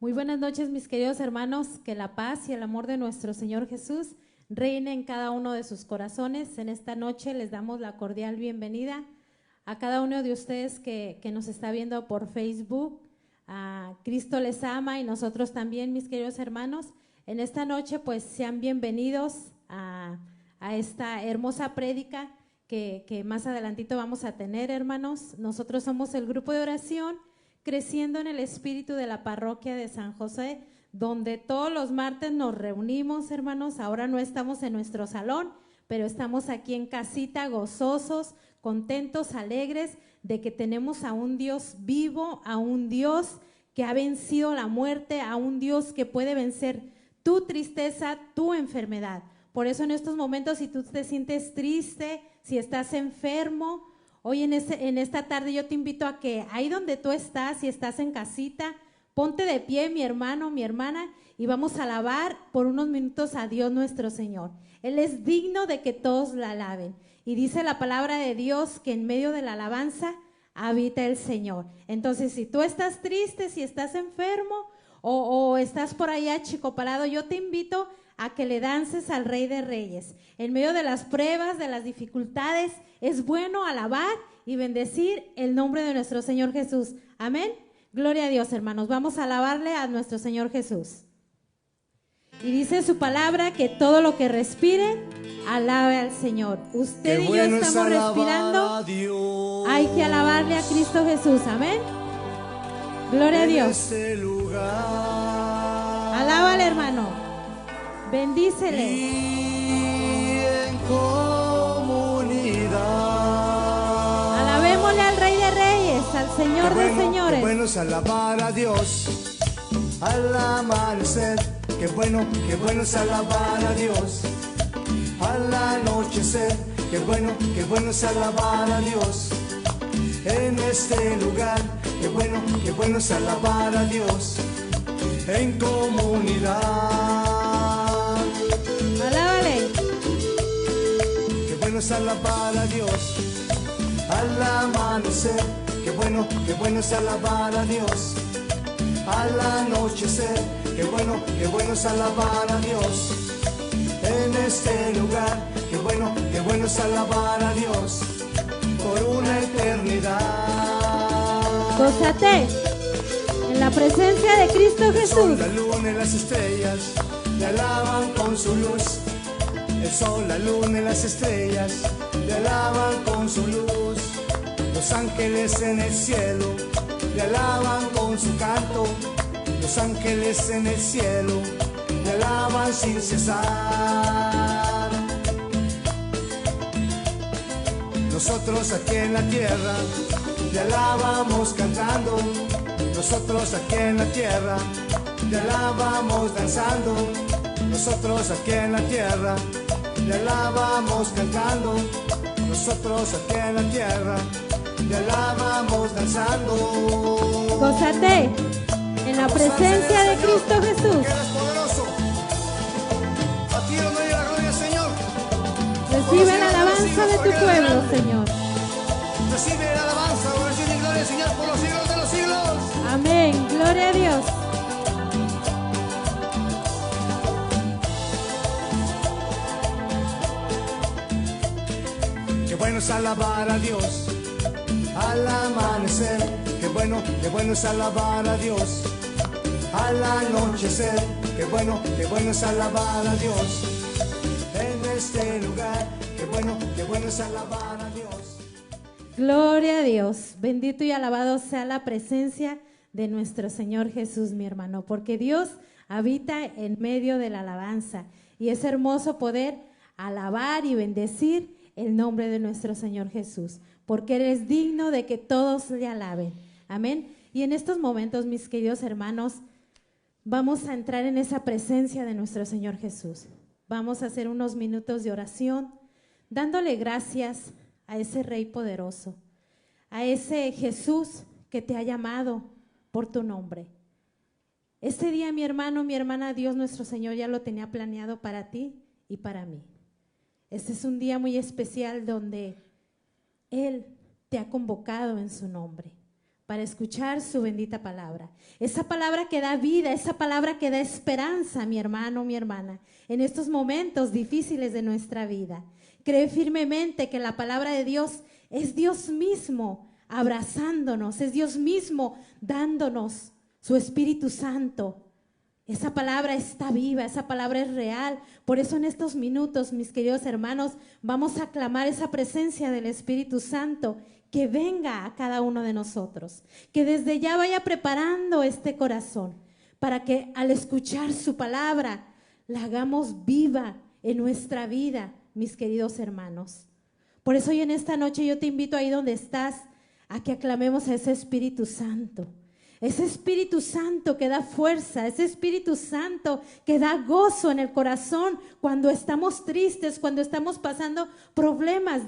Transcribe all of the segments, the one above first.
Muy buenas noches, mis queridos hermanos, que la paz y el amor de nuestro Señor Jesús reine en cada uno de sus corazones. En esta noche les damos la cordial bienvenida a cada uno de ustedes que nos está viendo por Facebook. Cristo les ama y nosotros también, mis queridos hermanos. En esta noche, pues, sean bienvenidos a esta hermosa prédica que más adelantito vamos a tener, hermanos. Nosotros somos el grupo de oración Creciendo en el Espíritu de la parroquia de San José, donde todos los martes nos reunimos, hermanos. Ahora no estamos en nuestro salón, pero estamos aquí en casita, gozosos, contentos, alegres de que tenemos a un Dios vivo, a un Dios que ha vencido la muerte, a un Dios que puede vencer tu tristeza, tu enfermedad. Por eso en estos momentos, si tú te sientes triste, si estás enfermo, hoy en esta tarde yo te invito a que ahí donde tú estás, si estás en casita, ponte de pie, mi hermano, mi hermana, y vamos a alabar por unos minutos a Dios nuestro Señor. Él es digno de que todos la alaben. Y dice la palabra de Dios que en medio de la alabanza habita el Señor. Entonces, si tú estás triste, si estás enfermo o estás por allá achicopalado, yo te invito a que le dances al Rey de Reyes. En medio de las pruebas, de las dificultades, es bueno alabar y bendecir el nombre de nuestro Señor Jesús. Amén. Gloria a Dios, hermanos. Vamos a alabarle a nuestro Señor Jesús. Y dice su palabra que todo lo que respire, alabe al Señor. Usted y yo estamos respirando. Hay que alabarle a Cristo Jesús. Amén. Gloria a Dios. Alábale, hermano. Bendícele. Y en comunidad. Alabémosle al Rey de Reyes, al Señor de Señores. Qué bueno es alabar a Dios al amanecer. Qué bueno es alabar a Dios al anochecer. Qué bueno es alabar a Dios en este lugar. Qué bueno es alabar a Dios en comunidad. Alábale. Qué bueno es alabar a Dios al amanecer. Qué bueno es alabar a Dios al anochecer. Qué bueno es alabar a Dios en este lugar. Qué bueno es alabar a Dios por una eternidad. Gózate en la presencia de Cristo Jesús. El sol, la luna y las estrellas le alaban con su luz. El sol, la luna y las estrellas le alaban con su luz. Los ángeles en el cielo le alaban con su canto. Los ángeles en el cielo le alaban sin cesar. Nosotros aquí en la tierra le alabamos cantando. Nosotros aquí en la tierra le alabamos danzando. Nosotros aquí en la tierra le alabamos cantando. Nosotros aquí en la tierra le alabamos danzando. Gózate en la presencia de Cristo Jesús. Eres poderoso. A ti el honor y la gloria, Señor. Recibe la alabanza de tu pueblo, Señor. Recibe la alabanza, oración y gloria, Señor, por los siglos de los siglos. Amén. Gloria a Dios. Qué bueno es alabar a Dios al amanecer. Qué bueno es alabar a Dios al anochecer. Qué bueno es alabar a Dios en este lugar. Qué bueno es alabar a Dios. Gloria a Dios. Bendito y alabado sea la presencia de nuestro Señor Jesús, mi hermano, porque Dios habita en medio de la alabanza y es hermoso poder alabar y bendecir el nombre de nuestro Señor Jesús, porque Él es digno de que todos le alaben. Amén. Y en estos momentos, mis queridos hermanos, vamos a entrar en esa presencia de nuestro Señor Jesús. Vamos a hacer unos minutos de oración, dándole gracias a ese Rey poderoso, a ese Jesús que te ha llamado por tu nombre. Este día, mi hermano, mi hermana, Dios nuestro Señor ya lo tenía planeado para ti y para mí. Este es un día muy especial donde Él te ha convocado en su nombre para escuchar su bendita palabra. Esa palabra que da vida, esa palabra que da esperanza, mi hermano, mi hermana, en estos momentos difíciles de nuestra vida. Cree firmemente que la palabra de Dios es Dios mismo abrazándonos, es Dios mismo dándonos su Espíritu Santo. Esa palabra está viva, esa palabra es real. Por eso en estos minutos, mis queridos hermanos, vamos a clamar esa presencia del Espíritu Santo que venga a cada uno de nosotros, que desde ya vaya preparando este corazón para que al escuchar su palabra la hagamos viva en nuestra vida, mis queridos hermanos. Por eso hoy en esta noche yo te invito ahí donde estás a que aclamemos a ese Espíritu Santo. Ese Espíritu Santo que da fuerza, ese Espíritu Santo que da gozo en el corazón cuando estamos tristes, cuando estamos pasando problemas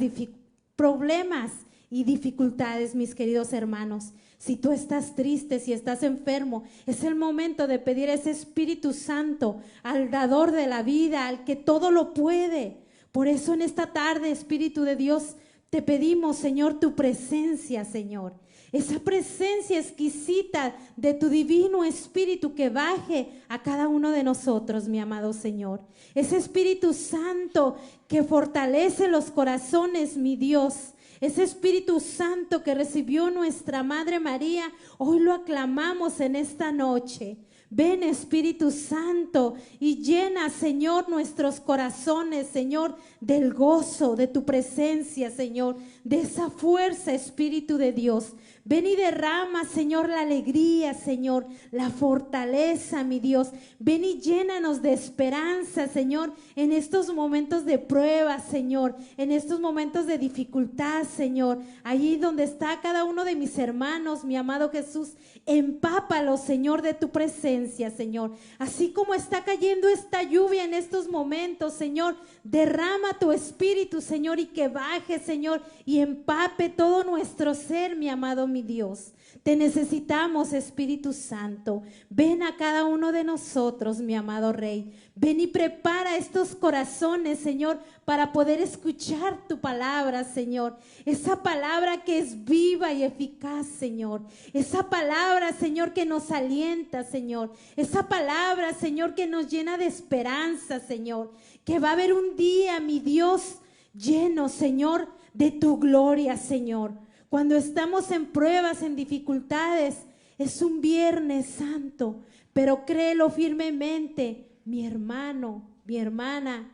y dificultades, mis queridos hermanos. Si tú estás triste, si estás enfermo, es el momento de pedir a ese Espíritu Santo, al dador de la vida, al que todo lo puede. Por eso en esta tarde, Espíritu de Dios, te pedimos, Señor, tu presencia, Señor. Esa presencia exquisita de tu divino Espíritu que baje a cada uno de nosotros, mi amado Señor. Ese Espíritu Santo que fortalece los corazones, mi Dios. Ese Espíritu Santo que recibió nuestra Madre María, hoy lo aclamamos en esta noche. Ven, Espíritu Santo, y llena, Señor, nuestros corazones, Señor, del gozo de tu presencia, Señor, de esa fuerza, Espíritu de Dios. Ven y derrama, Señor, la alegría, Señor, la fortaleza, mi Dios. Ven y llénanos de esperanza, Señor, en estos momentos de prueba, Señor, en estos momentos de dificultad, Señor. Allí donde está cada uno de mis hermanos, mi amado Jesús, empápalo, Señor, de tu presencia, Señor. Así como está cayendo esta lluvia en estos momentos, Señor, derrama tu Espíritu, Señor, y que baje, Señor, y empape todo nuestro ser, mi amado, mi Dios. Te necesitamos, Espíritu Santo. Ven a cada uno de nosotros, mi amado Rey. Ven y prepara estos corazones, Señor, para poder escuchar tu palabra, Señor. Esa palabra que es viva y eficaz, Señor. Esa palabra, Señor, que nos alienta, Señor. Esa palabra, Señor, que nos llena de esperanza, Señor. Que va a haber un día, mi Dios, lleno, Señor, de tu gloria, Señor. Cuando estamos en pruebas, en dificultades, es un Viernes Santo, pero créelo firmemente, mi hermano, mi hermana,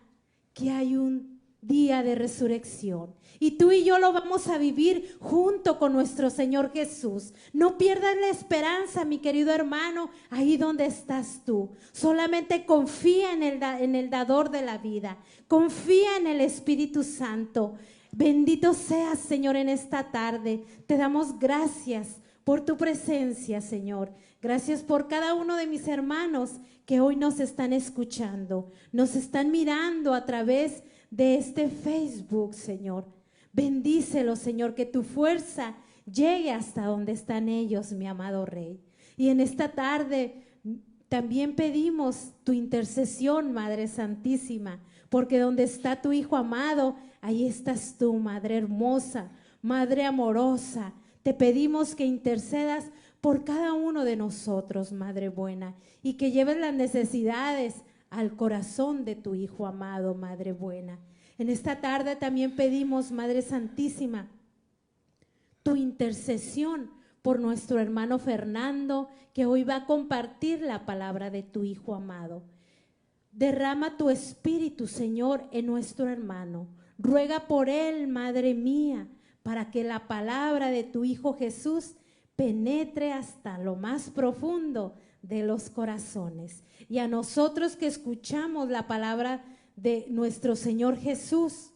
que hay un día de resurrección. Y tú y yo lo vamos a vivir junto con nuestro Señor Jesús. No pierdas la esperanza, mi querido hermano, ahí donde estás tú. Solamente confía en el dador de la vida. Confía en el Espíritu Santo. Bendito seas, Señor, en esta tarde. Te damos gracias por tu presencia, Señor. Gracias por cada uno de mis hermanos que hoy nos están escuchando, nos están mirando a través de este Facebook, Señor. Bendícelo, Señor, que tu fuerza llegue hasta donde están ellos, mi amado Rey. Y en esta tarde también pedimos tu intercesión, Madre Santísima, porque donde está tu Hijo amado, ahí estás tú, Madre hermosa, Madre amorosa. Te pedimos que intercedas por cada uno de nosotros, Madre buena, y que lleves las necesidades al corazón de tu Hijo amado, Madre buena. En esta tarde también pedimos, Madre Santísima, tu intercesión por nuestro hermano Fernando, que hoy va a compartir la palabra de tu Hijo amado. Derrama tu Espíritu, Señor, en nuestro hermano. Ruega por él, Madre mía, para que la palabra de tu Hijo Jesús penetre hasta lo más profundo de los corazones. Y a nosotros que escuchamos la palabra de nuestro Señor Jesús,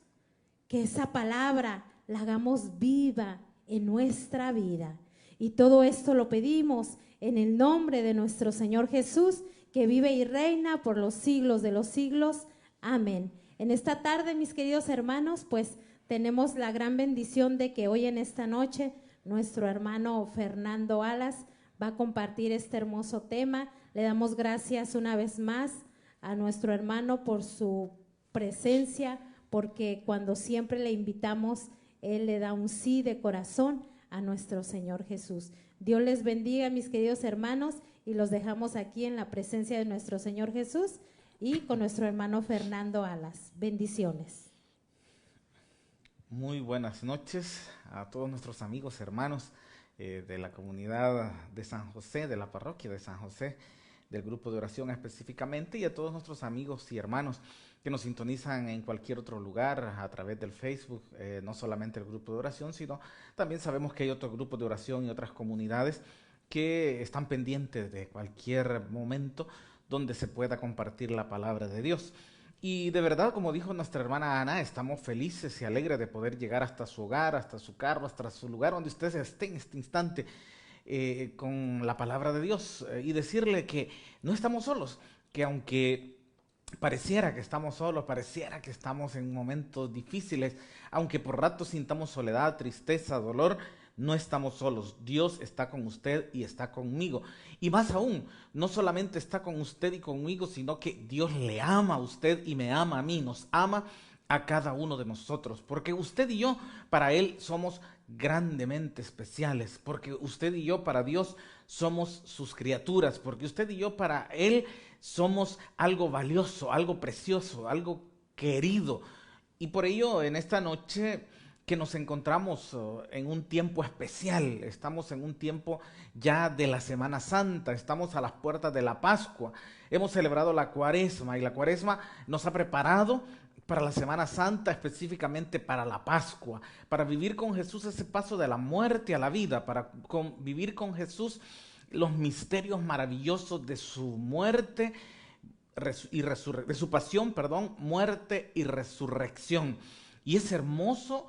que esa palabra la hagamos viva en nuestra vida. Y todo esto lo pedimos en el nombre de nuestro Señor Jesús, que vive y reina por los siglos de los siglos. Amén. En esta tarde, mis queridos hermanos, pues tenemos la gran bendición de que hoy en esta noche nuestro hermano Fernando Alas va a compartir este hermoso tema. Le damos gracias una vez más a nuestro hermano por su presencia, porque cuando siempre le invitamos, él le da un sí de corazón a nuestro Señor Jesús. Dios les bendiga, mis queridos hermanos, y los dejamos aquí en la presencia de nuestro Señor Jesús y con nuestro hermano Fernando Alas. Bendiciones. Muy buenas noches a todos nuestros amigos, hermanos de la comunidad de San José, de la parroquia de San José, del grupo de oración específicamente, y a todos nuestros amigos y hermanos que nos sintonizan en cualquier otro lugar a través del Facebook, no solamente el grupo de oración, sino también sabemos que hay otros grupos de oración y otras comunidades que están pendientes de cualquier momento donde se pueda compartir la palabra de Dios. Y de verdad, como dijo nuestra hermana Ana, estamos felices y alegres de poder llegar hasta su hogar, hasta su carro, hasta su lugar donde usted esté en este instante con la palabra de Dios y decirle que no estamos solos, que aunque pareciera que estamos solos, pareciera que estamos en momentos difíciles, aunque por rato sintamos soledad, tristeza, dolor, no estamos solos. Dios está con usted y está conmigo. Y más aún, no solamente está con usted y conmigo, sino que Dios le ama a usted y me ama a mí, nos ama a cada uno de nosotros, porque usted y yo para Él somos grandemente especiales, porque usted y yo para Dios somos sus criaturas, porque usted y yo para Él somos algo valioso, algo precioso, algo querido. Y por ello en esta noche que nos encontramos en un tiempo especial, estamos en un tiempo ya de la Semana Santa, estamos a las puertas de la Pascua, hemos celebrado la Cuaresma y la Cuaresma nos ha preparado para la Semana Santa, específicamente para la Pascua, para vivir con Jesús ese paso de la muerte a la vida, para vivir con Jesús los misterios maravillosos de su muerte de su pasión, muerte y resurrección. Y es hermoso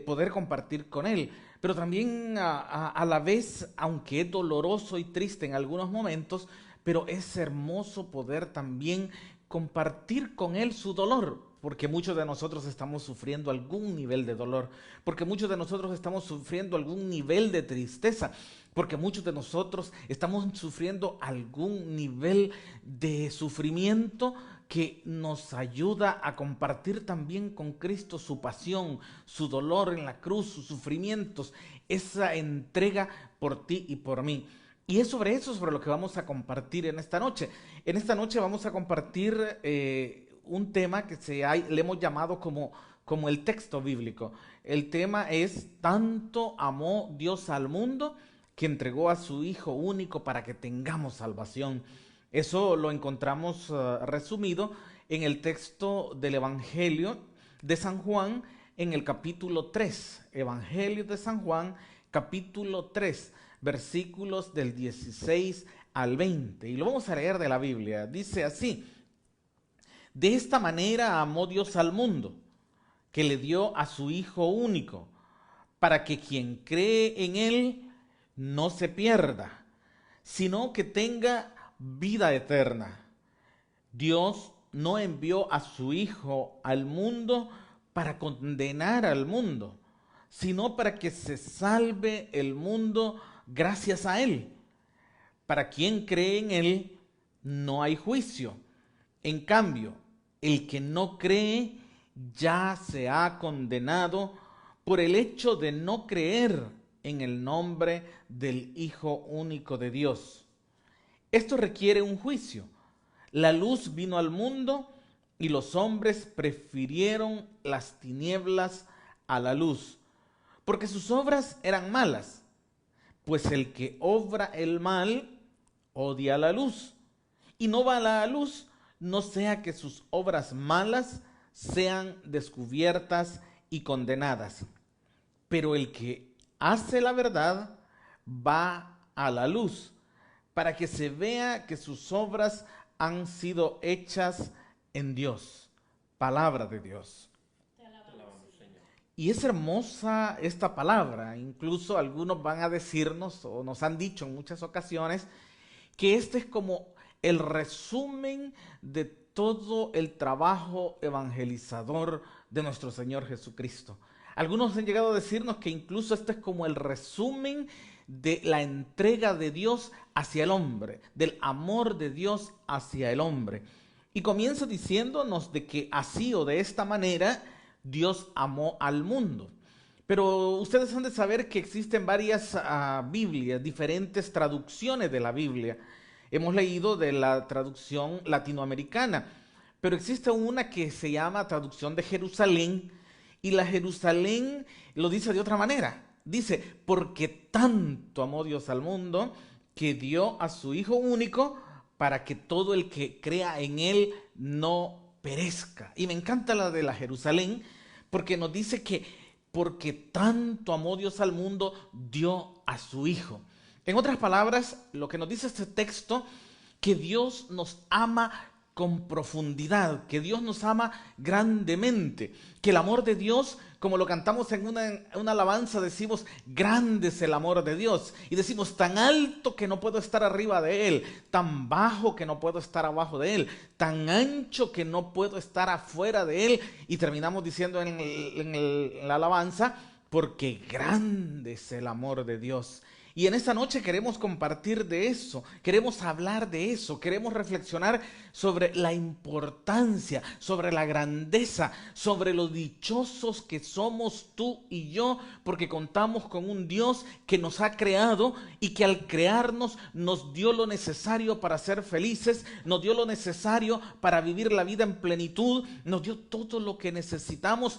poder compartir con Él, pero también a la vez, aunque es doloroso y triste en algunos momentos, pero es hermoso poder también compartir con Él su dolor, porque muchos de nosotros estamos sufriendo algún nivel de dolor, porque muchos de nosotros estamos sufriendo algún nivel de tristeza, porque muchos de nosotros estamos sufriendo algún nivel de sufrimiento que nos ayuda a compartir también con Cristo su pasión, su dolor en la cruz, sus sufrimientos, esa entrega por ti y por mí. Y es sobre eso sobre lo que vamos a compartir en esta noche. En esta noche vamos a compartir un tema que le hemos llamado como el texto bíblico. El tema es: tanto amó Dios al mundo que entregó a su Hijo único para que tengamos salvación. Eso lo encontramos resumido en el texto del Evangelio de San Juan en el capítulo 3. Evangelio de San Juan, capítulo 3, versículos del 16 al 20. Y lo vamos a leer de la Biblia. Dice así: de esta manera amó Dios al mundo, que le dio a su Hijo único, para que quien cree en Él no se pierda, sino que tenga vida eterna. Dios no envió a su Hijo al mundo para condenar al mundo, sino para que se salve el mundo gracias a Él. Para quien cree en Él no hay juicio. En cambio, el que no cree ya se ha condenado por el hecho de no creer en el nombre del Hijo único de Dios. Esto requiere un juicio. La luz vino al mundo y los hombres prefirieron las tinieblas a la luz, porque sus obras eran malas. Pues el que obra el mal odia la luz y no va a la luz, no sea que sus obras malas sean descubiertas y condenadas. Pero el que hace la verdad va a la luz, para que se vea que sus obras han sido hechas en Dios. Palabra de Dios. Y es hermosa esta palabra. Incluso algunos van a decirnos, o nos han dicho en muchas ocasiones, que este es como el resumen de todo el trabajo evangelizador de nuestro Señor Jesucristo. Algunos han llegado a decirnos que incluso este es como el resumen de la entrega de Dios hacia el hombre, del amor de Dios hacia el hombre. Y comienza diciéndonos de que así o de esta manera Dios amó al mundo. Pero ustedes han de saber que existen varias Biblias, diferentes traducciones de la Biblia. Hemos leído de la traducción latinoamericana, pero existe una que se llama traducción de Jerusalén, y la Jerusalén lo dice de otra manera. Dice, porque tanto amó Dios al mundo que dio a su Hijo único para que todo el que crea en Él no perezca. Y me encanta la de la Jerusalén porque nos dice que porque tanto amó Dios al mundo, dio a su Hijo. En otras palabras, lo que nos dice este texto, que Dios nos ama con profundidad, que Dios nos ama grandemente, que el amor de Dios, como lo cantamos en una alabanza, decimos, grande es el amor de Dios, y decimos, tan alto que no puedo estar arriba de Él, tan bajo que no puedo estar abajo de Él, tan ancho que no puedo estar afuera de Él, y terminamos diciendo en la alabanza, porque grande es el amor de Dios. Y en esta noche queremos compartir de eso, queremos hablar de eso, queremos reflexionar sobre la importancia, sobre la grandeza, sobre lo dichosos que somos tú y yo, porque contamos con un Dios que nos ha creado y que al crearnos nos dio lo necesario para ser felices, nos dio lo necesario para vivir la vida en plenitud, nos dio todo lo que necesitamos.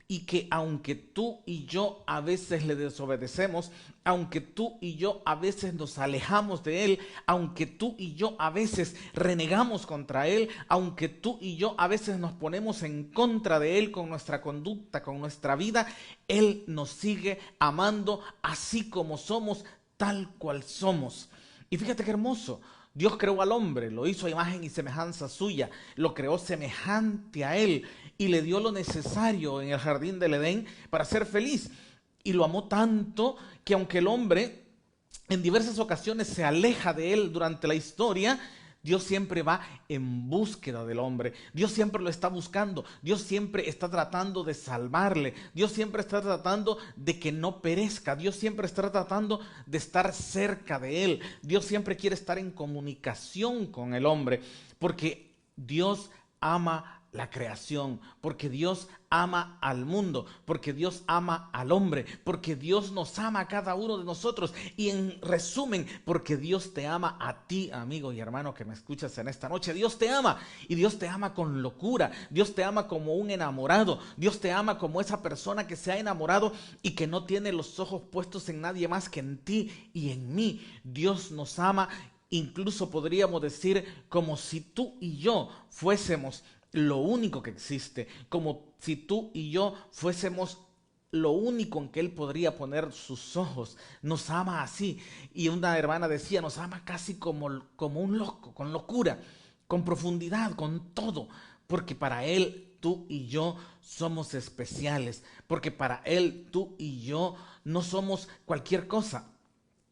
Y que aunque tú y yo a veces le desobedecemos, aunque tú y yo a veces nos alejamos de Él, aunque tú y yo a veces renegamos contra Él, aunque tú y yo a veces nos ponemos en contra de Él con nuestra conducta, con nuestra vida, Él nos sigue amando así como somos, tal cual somos. Y fíjate qué hermoso. Dios creó al hombre, lo hizo a imagen y semejanza suya, lo creó semejante a Él y le dio lo necesario en el jardín del Edén para ser feliz. Y lo amó tanto que aunque el hombre en diversas ocasiones se aleja de Él durante la historia, Dios siempre va en búsqueda del hombre. Dios siempre lo está buscando. Dios siempre está tratando de salvarle. Dios siempre está tratando de que no perezca. Dios siempre está tratando de estar cerca de él. Dios siempre quiere estar en comunicación con el hombre, porque Dios ama la creación, porque Dios ama al mundo, porque Dios ama al hombre, porque Dios nos ama a cada uno de nosotros y en resumen, porque Dios te ama a ti, amigo y hermano que me escuchas en esta noche. Dios te ama y Dios te ama con locura, Dios te ama como un enamorado, Dios te ama como esa persona que se ha enamorado y que no tiene los ojos puestos en nadie más que en ti y en mí. Dios nos ama, incluso podríamos decir como si tú y yo fuésemos lo único que existe, como si tú y yo fuésemos lo único en que Él podría poner sus ojos. Nos ama así. Y una hermana decía, nos ama casi como un loco, con locura, con profundidad, con todo, porque para Él tú y yo somos especiales, porque para Él tú y yo no somos cualquier cosa.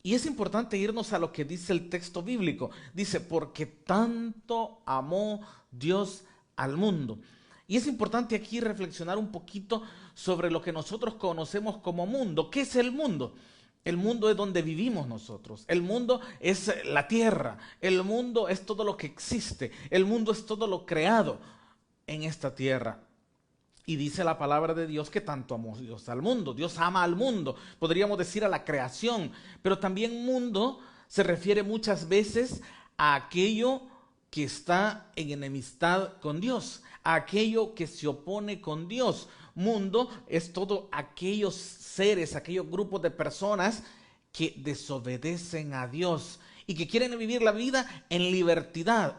Y es importante irnos a lo que dice el texto bíblico. Dice, porque tanto amó Dios al mundo. Y es importante aquí reflexionar un poquito sobre lo que nosotros conocemos como mundo. ¿Qué es el mundo? El mundo es donde vivimos nosotros. El mundo es la tierra. El mundo es todo lo que existe. El mundo es todo lo creado en esta tierra. Y dice la palabra de Dios que tanto amó Dios al mundo. Dios ama al mundo. Podríamos decir a la creación. Pero también mundo se refiere muchas veces a aquello que está en enemistad con Dios, a aquello que se opone con Dios. Mundo es todo aquellos seres, aquellos grupos de personas que desobedecen a Dios y que quieren vivir la vida en libertad,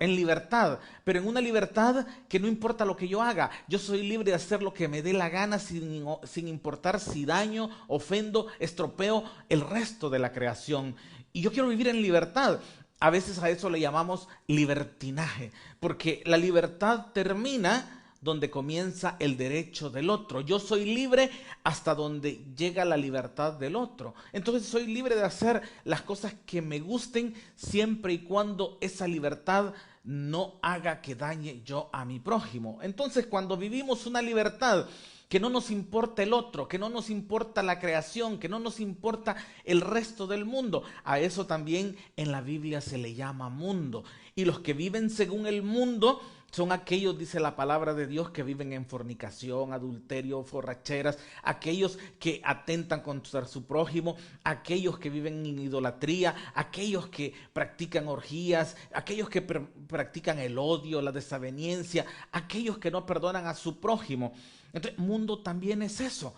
pero en una libertad que no importa lo que yo haga. Yo soy libre de hacer lo que me dé la gana sin importar si daño, ofendo, estropeo el resto de la creación. Y yo quiero vivir en libertad. A veces a eso le llamamos libertinaje, porque la libertad termina donde comienza el derecho del otro. Yo soy libre hasta donde llega la libertad del otro. Entonces soy libre de hacer las cosas que me gusten siempre y cuando esa libertad no haga que dañe yo a mi prójimo. Entonces cuando vivimos una libertad que no nos importa el otro, que no nos importa la creación, que no nos importa el resto del mundo, a eso también en la Biblia se le llama mundo. Y los que viven según el mundo Son aquellos, dice la palabra de Dios, que viven en fornicación, adulterio, borracheras, aquellos que atentan contra su prójimo, aquellos que viven en idolatría, aquellos que practican orgías, aquellos que practican el odio, la desaveniencia, aquellos que no perdonan a su prójimo. Entonces, mundo también es eso.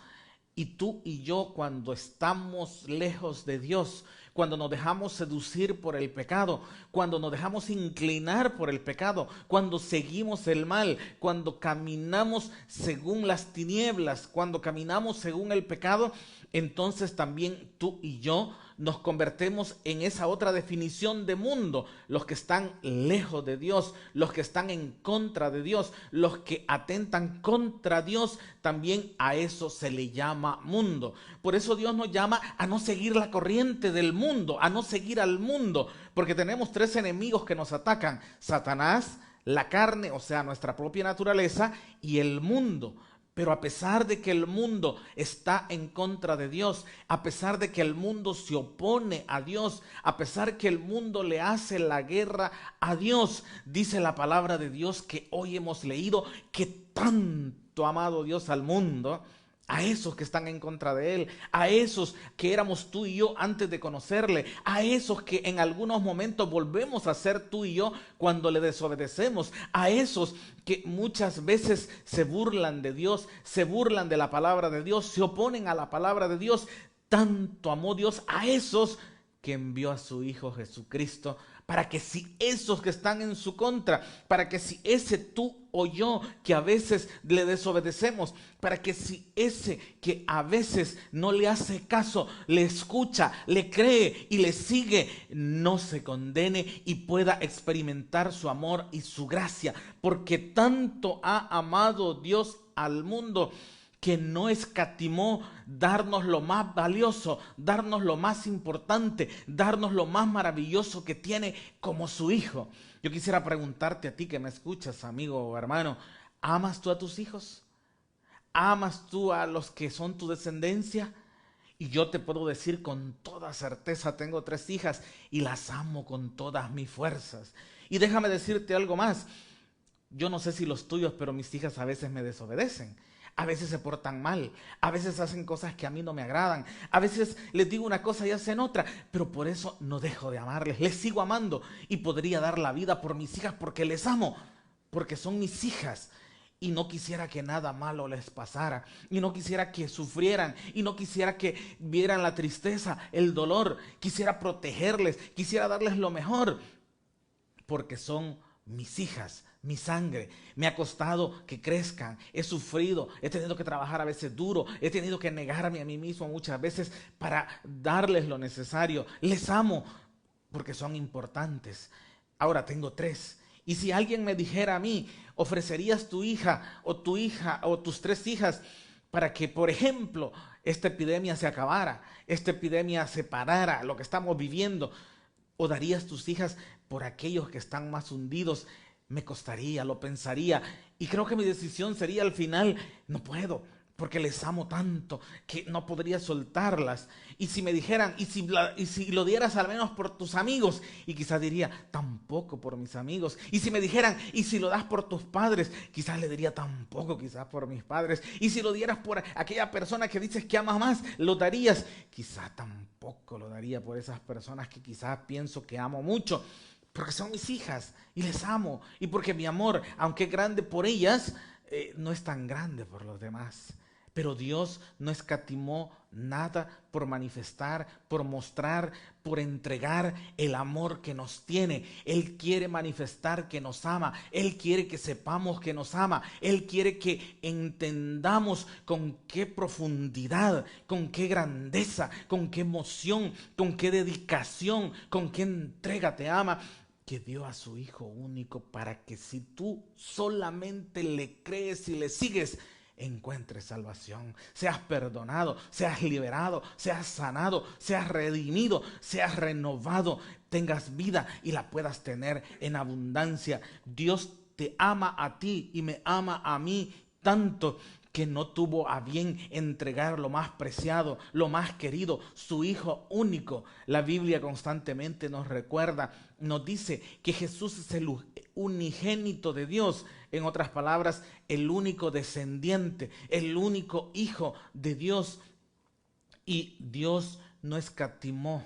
Y tú y yo, cuando estamos lejos de Dios, cuando nos dejamos seducir por el pecado, cuando nos dejamos inclinar por el pecado, cuando seguimos el mal, cuando caminamos según las tinieblas, cuando caminamos según el pecado, entonces también tú y yo nos convertimos en esa otra definición de mundo, los que están lejos de Dios, los que están en contra de Dios, los que atentan contra Dios, también a eso se le llama mundo. Por eso Dios nos llama a no seguir la corriente del mundo, a no seguir al mundo, porque tenemos tres enemigos que nos atacan: Satanás, la carne, o sea, nuestra propia naturaleza, y el mundo. Pero a pesar de que el mundo está en contra de Dios, a pesar de que el mundo se opone a Dios, a pesar que el mundo le hace la guerra a Dios, dice la palabra de Dios que hoy hemos leído que tanto ha amado Dios al mundo, a esos que están en contra de Él, a esos que éramos tú y yo antes de conocerle, a esos que en algunos momentos volvemos a ser tú y yo cuando le desobedecemos, a esos que muchas veces se burlan de Dios, se burlan de la palabra de Dios, se oponen a la palabra de Dios. Tanto amó Dios a esos que envió a su Hijo Jesucristo, para que si esos que están en su contra, para que si ese tú o yo que a veces le desobedecemos, para que si ese que a veces no le hace caso, le escucha, le cree y le sigue, no se condene y pueda experimentar su amor y su gracia, porque tanto ha amado Dios al mundo que no escatimó darnos lo más valioso, darnos lo más importante, darnos lo más maravilloso que tiene como su Hijo. Yo quisiera preguntarte a ti que me escuchas, amigo o hermano, ¿amas tú a tus hijos? ¿Amas tú a los que son tu descendencia? Y yo te puedo decir con toda certeza, tengo 3 hijas y las amo con todas mis fuerzas. Y déjame decirte algo más, yo no sé si los tuyos, pero mis hijas a veces me desobedecen. A veces se portan mal, a veces hacen cosas que a mí no me agradan, a veces les digo una cosa y hacen otra, pero por eso no dejo de amarles, les sigo amando y podría dar la vida por mis hijas porque les amo, porque son mis hijas y no quisiera que nada malo les pasara y no quisiera que sufrieran y no quisiera que vieran la tristeza, el dolor, quisiera protegerles, quisiera darles lo mejor porque son mis hijas, mi sangre. Me ha costado que crezcan, he sufrido, he tenido que trabajar a veces duro, he tenido que negarme a mí mismo muchas veces para darles lo necesario. Les amo porque son importantes. Ahora tengo 3. Y si alguien me dijera a mí, ¿ofrecerías tu hija o tus 3 hijas para que, por ejemplo, esta epidemia se acabara, esta epidemia se parara, lo que estamos viviendo? ¿O darías tus hijas por aquellos que están más hundidos? Me costaría, lo pensaría y creo que mi decisión sería al final, no puedo, porque les amo tanto que no podría soltarlas. Y si me dijeran, y si lo dieras al menos por tus amigos, y quizás diría, tampoco por mis amigos. Y si me dijeran, y si lo das por tus padres, quizás le diría, tampoco quizás por mis padres. Y si lo dieras por aquella persona que dices que amas más, lo darías, quizás tampoco lo daría por esas personas que quizás pienso que amo mucho. Porque son mis hijas y les amo. Y porque mi amor, aunque es grande por ellas, no es tan grande por los demás. Pero Dios no escatimó nada por manifestar, por mostrar, por entregar el amor que nos tiene. Él quiere manifestar que nos ama. Él quiere que sepamos que nos ama. Él quiere que entendamos con qué profundidad, con qué grandeza, con qué emoción, con qué dedicación, con qué entrega te ama, que dio a su Hijo único para que si tú solamente le crees y le sigues, encuentres salvación, seas perdonado, seas liberado, seas sanado, seas redimido, seas renovado, tengas vida y la puedas tener en abundancia. Dios te ama a ti y me ama a mí tanto que no tuvo a bien entregar lo más preciado, lo más querido, su Hijo único. La Biblia constantemente nos recuerda, nos dice que Jesús unigénito de Dios. En otras palabras, el único descendiente, el único hijo de Dios. Y Dios no escatimó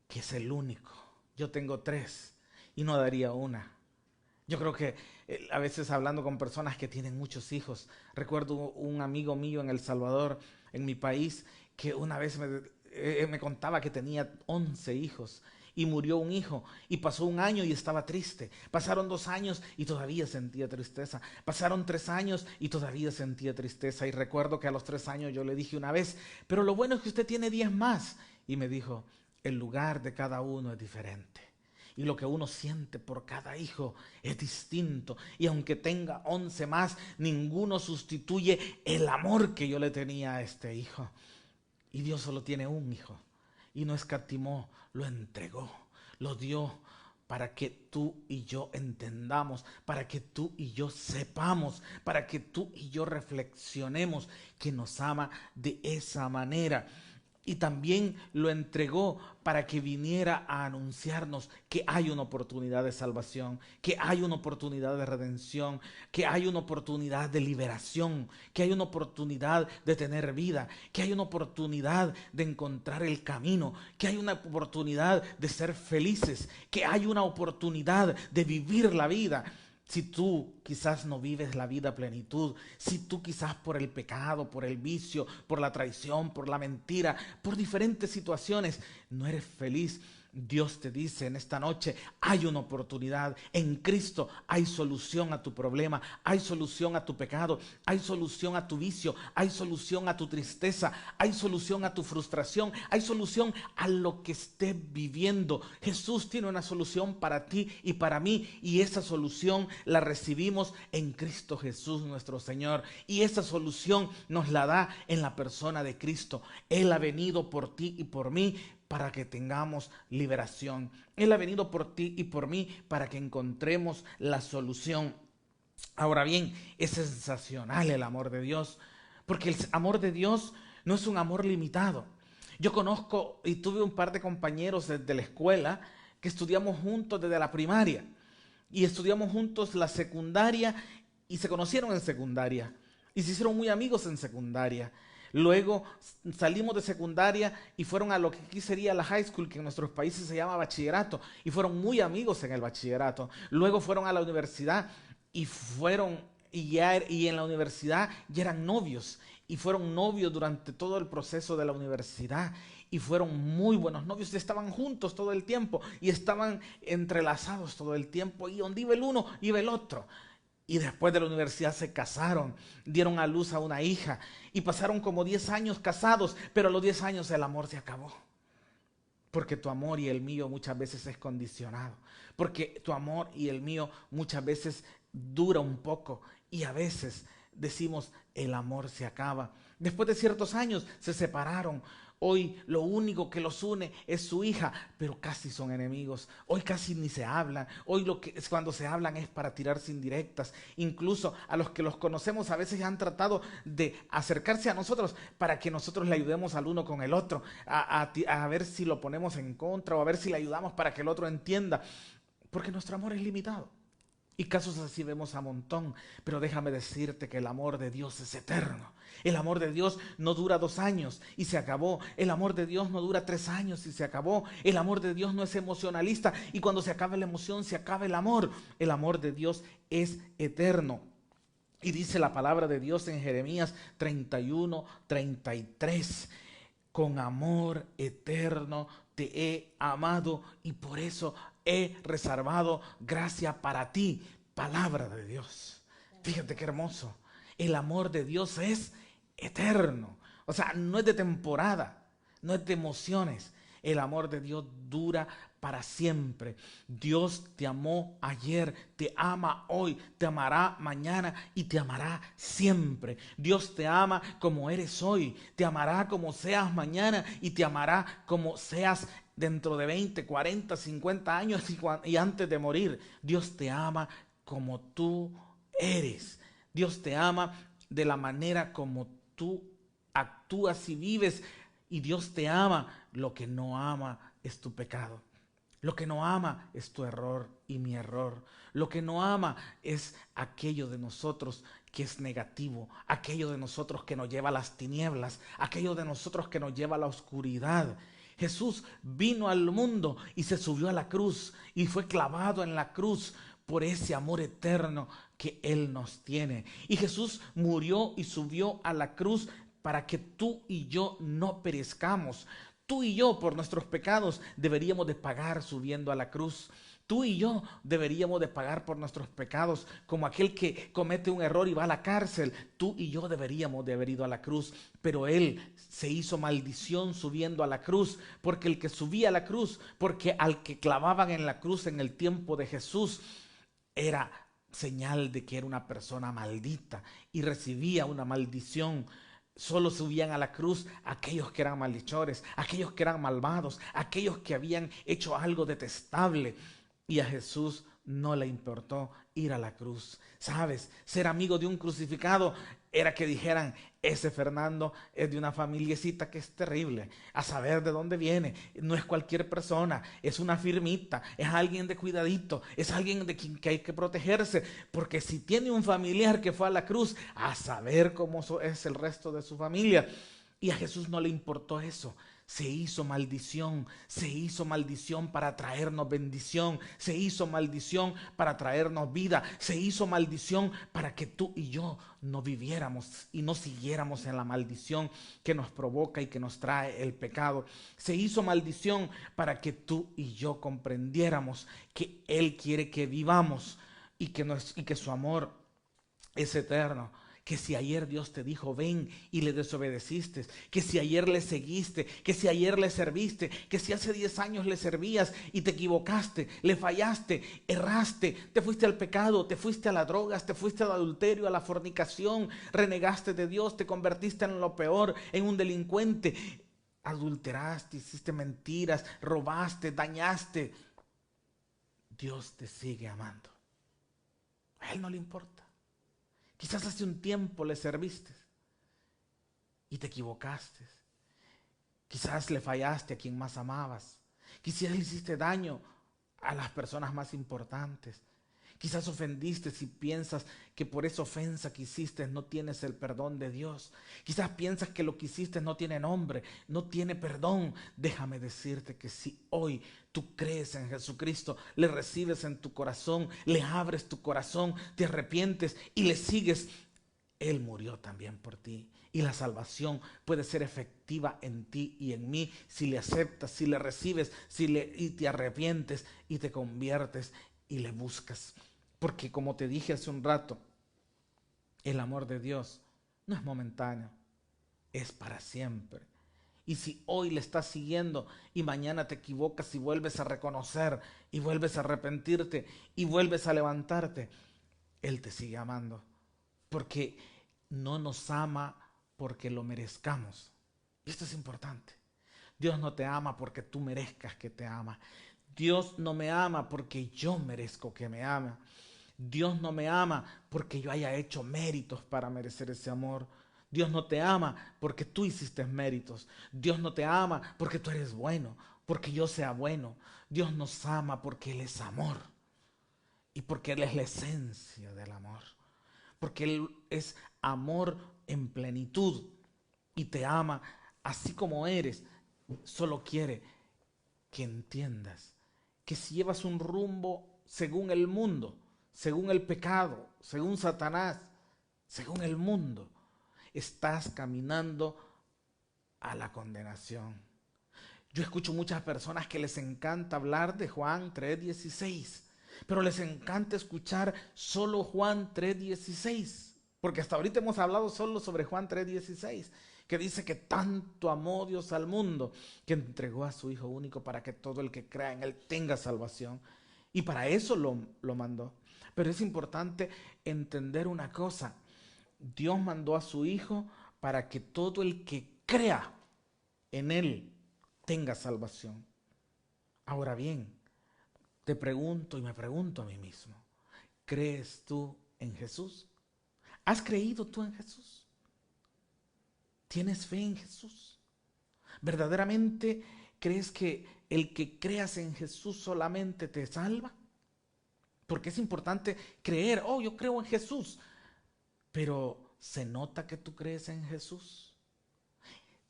que es el único. Yo tengo 3 y no daría una. Yo creo que a veces hablando con personas que tienen muchos hijos, recuerdo un amigo mío en El Salvador, en mi país, que una vez me contaba que tenía 11 hijos y murió un hijo y pasó 1 año y estaba triste. Pasaron 2 años y todavía sentía tristeza. Pasaron 3 años y todavía sentía tristeza. Y recuerdo que a los 3 años yo le dije una vez, pero lo bueno es que usted tiene 10 más. Y me dijo, el lugar de cada uno es diferente. Y lo que uno siente por cada hijo es distinto. Y aunque tenga 11 más, ninguno sustituye el amor que yo le tenía a este hijo. Y Dios solo tiene un hijo. Y no escatimó, lo entregó, lo dio para que tú y yo entendamos, para que tú y yo sepamos, para que tú y yo reflexionemos que nos ama de esa manera. Y también lo entregó para que viniera a anunciarnos que hay una oportunidad de salvación, que hay una oportunidad de redención, que hay una oportunidad de liberación, que hay una oportunidad de tener vida, que hay una oportunidad de encontrar el camino, que hay una oportunidad de ser felices, que hay una oportunidad de vivir la vida. Si tú quizás no vives la vida a plenitud, si tú quizás por el pecado, por el vicio, por la traición, por la mentira, por diferentes situaciones, no eres feliz, Dios te dice en esta noche, hay una oportunidad. En Cristo hay solución a tu problema, hay solución a tu pecado, hay solución a tu vicio, hay solución a tu tristeza, hay solución a tu frustración, hay solución a lo que estés viviendo. Jesús tiene una solución para ti y para mí, y esa solución la recibimos en Cristo Jesús nuestro Señor, y esa solución nos la da en la persona de Cristo. Él ha venido por ti y por mí para que tengamos liberación. Él ha venido por ti y por mí para que encontremos la solución. Ahora bien, es sensacional el amor de Dios, porque el amor de Dios no es un amor limitado. Yo conozco y tuve un par de compañeros desde la escuela que estudiamos juntos desde la primaria y estudiamos juntos la secundaria y se conocieron en secundaria y se hicieron muy amigos en secundaria. Luego salimos de secundaria y fueron a lo que aquí sería la high school, que en nuestros países se llama bachillerato, y fueron muy amigos en el bachillerato. Luego fueron a la universidad y en la universidad ya eran novios, y fueron novios durante todo el proceso de la universidad, y fueron muy buenos novios, y estaban juntos todo el tiempo, y estaban entrelazados todo el tiempo, y donde iba el uno, iba el otro. Y después de la universidad se casaron, dieron a luz a una hija y pasaron como 10 años casados, pero a los 10 años el amor se acabó. Porque tu amor y el mío muchas veces es condicionado. Porque tu amor y el mío muchas veces dura un poco y a veces decimos el amor se acaba. Después de ciertos años se separaron. Hoy lo único que los une es su hija, pero casi son enemigos. Hoy casi ni se hablan. Hoy cuando se hablan es para tirarse indirectas. Incluso a los que los conocemos a veces han tratado de acercarse a nosotros para que nosotros le ayudemos al uno con el otro, a ver si lo ponemos en contra o a ver si le ayudamos para que el otro entienda. Porque nuestro amor es limitado. Y casos así vemos a montón, pero déjame decirte que el amor de Dios es eterno. El amor de Dios no dura 2 años y se acabó. El amor de Dios no dura 3 años y se acabó. El amor de Dios no es emocionalista y cuando se acaba la emoción se acaba el amor. El amor de Dios es eterno. Y dice la palabra de Dios en Jeremías 31:33. Con amor eterno te he amado y por eso he reservado gracia para ti. Palabra de Dios. Fíjate qué hermoso. El amor de Dios es eterno. O sea, no es de temporada, no es de emociones. El amor de Dios dura para siempre. Dios te amó ayer, te ama hoy, te amará mañana y te amará siempre. Dios te ama como eres hoy, te amará como seas mañana y te amará como seas dentro de 20, 40, 50 años y antes de morir. Dios te ama como tú eres. Dios te ama de la manera como tú actúas y vives. Y Dios te ama. Lo que no ama es tu pecado. Lo que no ama es tu error y mi error. Lo que no ama es aquello de nosotros que es negativo, aquello de nosotros que nos lleva a las tinieblas, aquello de nosotros que nos lleva a la oscuridad. Jesús vino al mundo y se subió a la cruz y fue clavado en la cruz por ese amor eterno que Él nos tiene. Y Jesús murió y subió a la cruz para que tú y yo no perezcamos. Tú y yo por nuestros pecados deberíamos de pagar subiendo a la cruz. Tú y yo deberíamos de pagar por nuestros pecados, como aquel que comete un error y va a la cárcel. Tú y yo deberíamos de haber ido a la cruz, pero Él se hizo maldición subiendo a la cruz, porque el que subía a la cruz, porque al que clavaban en la cruz en el tiempo de Jesús, era señal de que era una persona maldita y recibía una maldición. Solo subían a la cruz aquellos que eran malhechores, aquellos que eran malvados, aquellos que habían hecho algo detestable. Y a Jesús no le importó ir a la cruz. ¿Sabes? Ser amigo de un crucificado era que dijeran, ese Fernando es de una familiecita que es terrible, a saber de dónde viene. No es cualquier persona, es una firmita, es alguien de cuidadito, es alguien de quien que hay que protegerse, porque si tiene un familiar que fue a la cruz, a saber cómo es el resto de su familia. Y a Jesús no le importó eso. Se hizo maldición para traernos bendición, se hizo maldición para traernos vida, se hizo maldición para que tú y yo no viviéramos y no siguiéramos en la maldición que nos provoca y que nos trae el pecado. Se hizo maldición para que tú y yo comprendiéramos que Él quiere que vivamos y que su amor es eterno. Que si ayer Dios te dijo ven y le desobedeciste, que si ayer le seguiste, que si ayer le serviste, que si hace 10 años le servías y te equivocaste, le fallaste, erraste, te fuiste al pecado, te fuiste a las drogas, te fuiste al adulterio, a la fornicación, renegaste de Dios, te convertiste en lo peor, en un delincuente, adulteraste, hiciste mentiras, robaste, dañaste. Dios te sigue amando. A Él no le importa. Quizás hace un tiempo le serviste y te equivocaste. Quizás le fallaste a quien más amabas. Quizás le hiciste daño a las personas más importantes. Quizás ofendiste si piensas que por esa ofensa que hiciste no tienes el perdón de Dios. Quizás piensas que lo que hiciste no tiene nombre, no tiene perdón. Déjame decirte que si hoy tú crees en Jesucristo, le recibes en tu corazón, le abres tu corazón, te arrepientes y le sigues, Él murió también por ti. Y la salvación puede ser efectiva en ti y en mí si le aceptas, si le recibes, y te arrepientes y te conviertes y le buscas. Porque como te dije hace un rato, el amor de Dios no es momentáneo, es para siempre. Y si hoy le estás siguiendo y mañana te equivocas y vuelves a reconocer y vuelves a arrepentirte y vuelves a levantarte, Él te sigue amando. Porque no nos ama porque lo merezcamos. Y esto es importante. Dios no te ama porque tú merezcas que te ama. Dios no me ama porque yo merezco que me ama. Dios no me ama porque yo haya hecho méritos para merecer ese amor. Dios no te ama porque tú hiciste méritos. Dios no te ama porque tú eres bueno, porque yo sea bueno. Dios nos ama porque Él es amor y porque Él es la esencia del amor. Porque Él es amor en plenitud y te ama así como eres. Solo quiere que entiendas que si llevas un rumbo según el mundo, según el pecado, según Satanás, según el mundo, estás caminando a la condenación. Yo escucho muchas personas que les encanta hablar de Juan 3:16, pero les encanta escuchar solo Juan 3:16, porque hasta ahorita hemos hablado solo sobre Juan 3:16, que dice que tanto amó Dios al mundo que entregó a su Hijo único para que todo el que crea en Él tenga salvación. Y para eso lo mandó. Pero es importante entender una cosa. Dios mandó a su Hijo para que todo el que crea en Él tenga salvación. Ahora bien, te pregunto y me pregunto a mí mismo, ¿crees tú en Jesús? ¿Has creído tú en Jesús? ¿Tienes fe en Jesús? ¿Verdaderamente ¿crees que el que creas en Jesús solamente te salva? Porque es importante creer, oh, yo creo en Jesús, pero ¿se nota que tú crees en Jesús?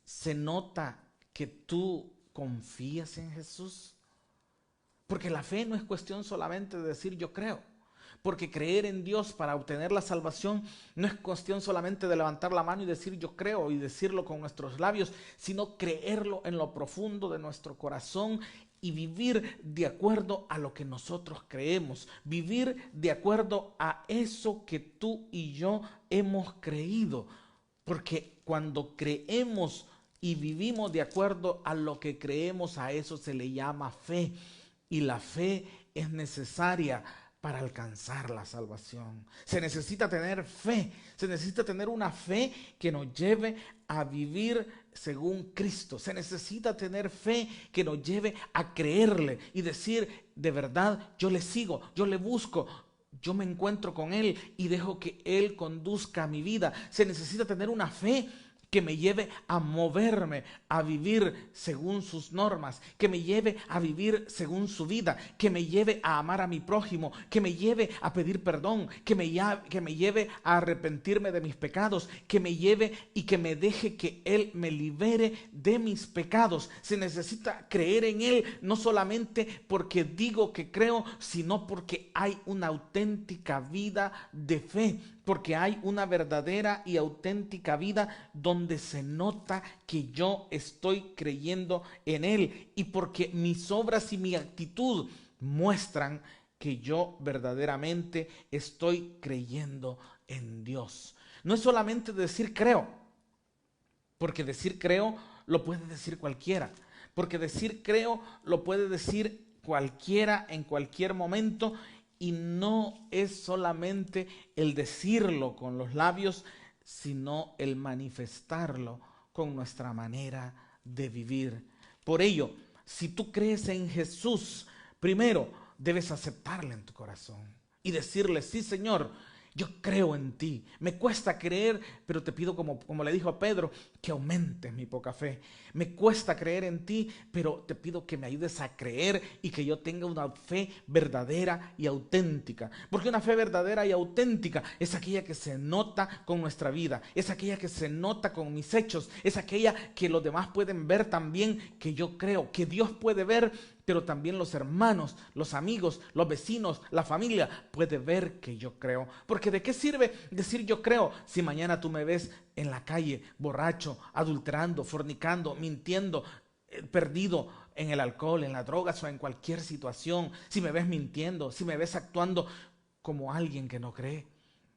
¿Se nota que tú confías en Jesús? Porque la fe no es cuestión solamente de decir yo creo. Porque creer en Dios para obtener la salvación no es cuestión solamente de levantar la mano y decir yo creo y decirlo con nuestros labios, sino creerlo en lo profundo de nuestro corazón y vivir de acuerdo a lo que nosotros creemos, vivir de acuerdo a eso que tú y yo hemos creído. Porque cuando creemos y vivimos de acuerdo a lo que creemos, a eso se le llama fe. Y la fe es necesaria para alcanzar la salvación. Se necesita tener fe, se necesita tener una fe que nos lleve a vivir según Cristo. Se necesita tener fe que nos lleve a creerle y decir, de verdad, yo le sigo, yo le busco, yo me encuentro con Él y dejo que Él conduzca mi vida. Se necesita tener una fe que me lleve a moverme, a vivir según sus normas, que me lleve a vivir según su vida, que me lleve a amar a mi prójimo, que me lleve a pedir perdón, que me lleve a arrepentirme de mis pecados, que me lleve y que me deje que Él me libere de mis pecados. Se necesita creer en Él, no solamente porque digo que creo, sino porque hay una auténtica vida de fe, porque hay una verdadera y auténtica vida donde se nota que yo estoy creyendo en Él y porque mis obras y mi actitud muestran que yo verdaderamente estoy creyendo en Dios. No es solamente decir creo, porque decir creo lo puede decir cualquiera, porque decir creo lo puede decir cualquiera en cualquier momento. Y no es solamente el decirlo con los labios, sino el manifestarlo con nuestra manera de vivir. Por ello, si tú crees en Jesús, primero debes aceptarle en tu corazón y decirle, sí, Señor, yo creo en ti. Me cuesta creer, pero te pido, como le dijo a Pedro, que aumentes mi poca fe. Me cuesta creer en ti, pero te pido que me ayudes a creer y que yo tenga una fe verdadera y auténtica. Porque una fe verdadera y auténtica es aquella que se nota con nuestra vida, es aquella que se nota con mis hechos, es aquella que los demás pueden ver también que yo creo, que Dios puede ver, pero también los hermanos, los amigos, los vecinos, la familia puede ver que yo creo. Porque ¿de qué sirve decir yo creo si mañana tú me ves en la calle borracho, adulterando, fornicando, mintiendo, perdido en el alcohol, en las drogas o en cualquier situación? Si me ves mintiendo, si me ves actuando como alguien que no cree.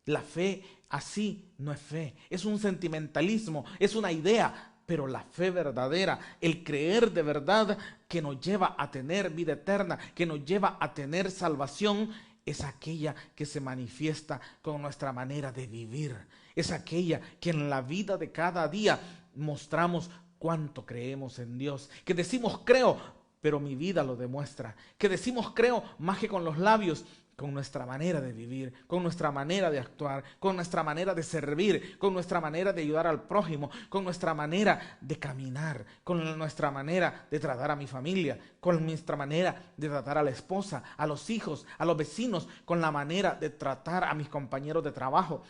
La fe así no es fe, es un sentimentalismo, es una idea. Pero la fe verdadera, el creer de verdad que nos lleva a tener vida eterna, que nos lleva a tener salvación, es aquella que se manifiesta con nuestra manera de vivir. Es aquella que en la vida de cada día mostramos cuánto creemos en Dios. Que decimos creo, pero mi vida lo demuestra. Que decimos creo más que con los labios, con nuestra manera de vivir, con nuestra manera de actuar, con nuestra manera de servir, con nuestra manera de ayudar al prójimo, con nuestra manera de caminar, con nuestra manera de tratar a mi familia, con nuestra manera de tratar a la esposa, a los hijos, a los vecinos, con la manera de tratar a mis compañeros de trabajo.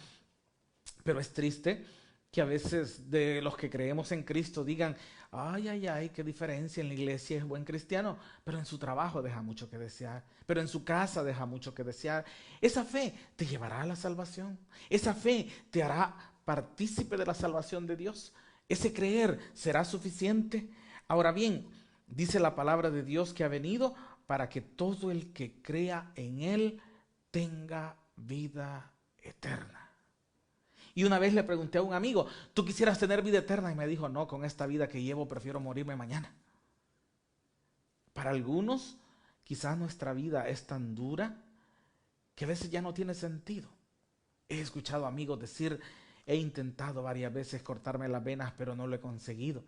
Pero es triste que a veces de los que creemos en Cristo digan, ay, qué diferencia, en la iglesia es buen cristiano, pero en su trabajo deja mucho que desear, pero en su casa deja mucho que desear. Esa fe te llevará a la salvación, esa fe te hará partícipe de la salvación de Dios, ese creer será suficiente. Ahora bien, dice la palabra de Dios que ha venido para que todo el que crea en Él tenga vida eterna. Y una vez le pregunté a un amigo, ¿tú quisieras tener vida eterna? Y me dijo, no, con esta vida que llevo prefiero morirme mañana. Para algunos, quizás nuestra vida es tan dura que a veces ya no tiene sentido. He escuchado amigos decir, he intentado varias veces cortarme las venas, pero no lo he conseguido.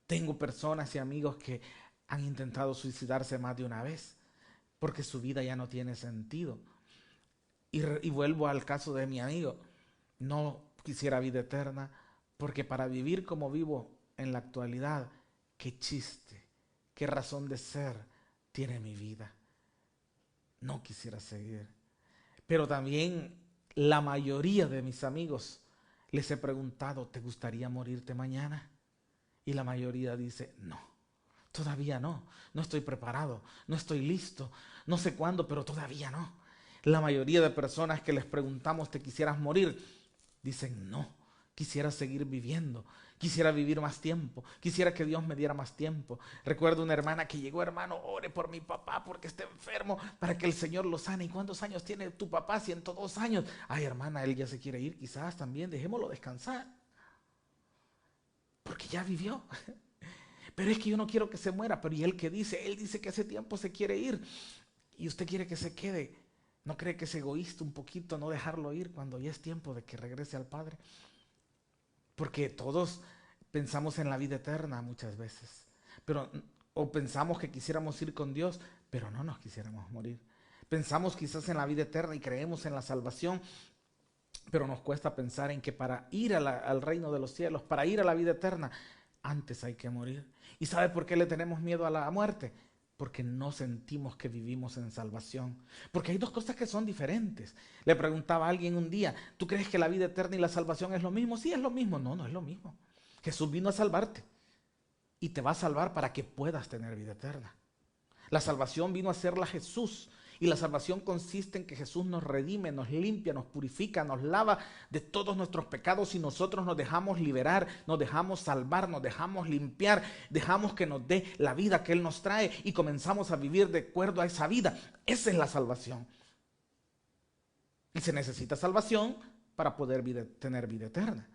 Tengo personas y amigos que han intentado suicidarse más de una vez porque su vida ya no tiene sentido. Y vuelvo al caso de mi amigo. No quisiera vida eterna porque para vivir como vivo en la actualidad, qué chiste, ¿Qué razón de ser tiene mi vida? No quisiera seguir. Pero también la mayoría de mis amigos les he preguntado, ¿te gustaría morirte mañana? Y la mayoría dice, no, todavía no estoy preparado, no estoy listo, no sé cuándo, pero todavía no. La mayoría de personas que les preguntamos, ¿te quisieras morir? Dicen, no, quisiera seguir viviendo, quisiera vivir más tiempo, quisiera que Dios me diera más tiempo. Recuerdo una hermana que llegó, hermano, ore por mi papá porque está enfermo, para que el Señor lo sane. ¿Y cuántos años tiene tu papá? 102 años. Ay, hermana, él ya se quiere ir, quizás también, dejémoslo descansar, porque ya vivió. Pero es que yo no quiero que se muera. Pero ¿y él qué dice? Él dice que hace tiempo se quiere ir y usted quiere que se quede. ¿No cree que es egoísta un poquito no dejarlo ir cuando ya es tiempo de que regrese al Padre? Porque todos pensamos en la vida eterna muchas veces, o pensamos que quisiéramos ir con Dios, pero no nos quisiéramos morir. Pensamos quizás en la vida eterna y creemos en la salvación, pero nos cuesta pensar en que para ir al reino de los cielos, para ir a la vida eterna, antes hay que morir. ¿Y sabe por qué le tenemos miedo a la muerte? Porque no sentimos que vivimos en salvación. Porque hay dos cosas que son diferentes. Le preguntaba a alguien un día, ¿tú crees que la vida eterna y la salvación es lo mismo? Sí, es lo mismo. No, no es lo mismo. Jesús vino a salvarte y te va a salvar para que puedas tener vida eterna. La salvación vino a hacerla Jesús. Y la salvación consiste en que Jesús nos redime, nos limpia, nos purifica, nos lava de todos nuestros pecados y nosotros nos dejamos liberar, nos dejamos salvar, nos dejamos limpiar, dejamos que nos dé la vida que Él nos trae y comenzamos a vivir de acuerdo a esa vida. Esa es la salvación. Y se necesita salvación para poder tener vida eterna.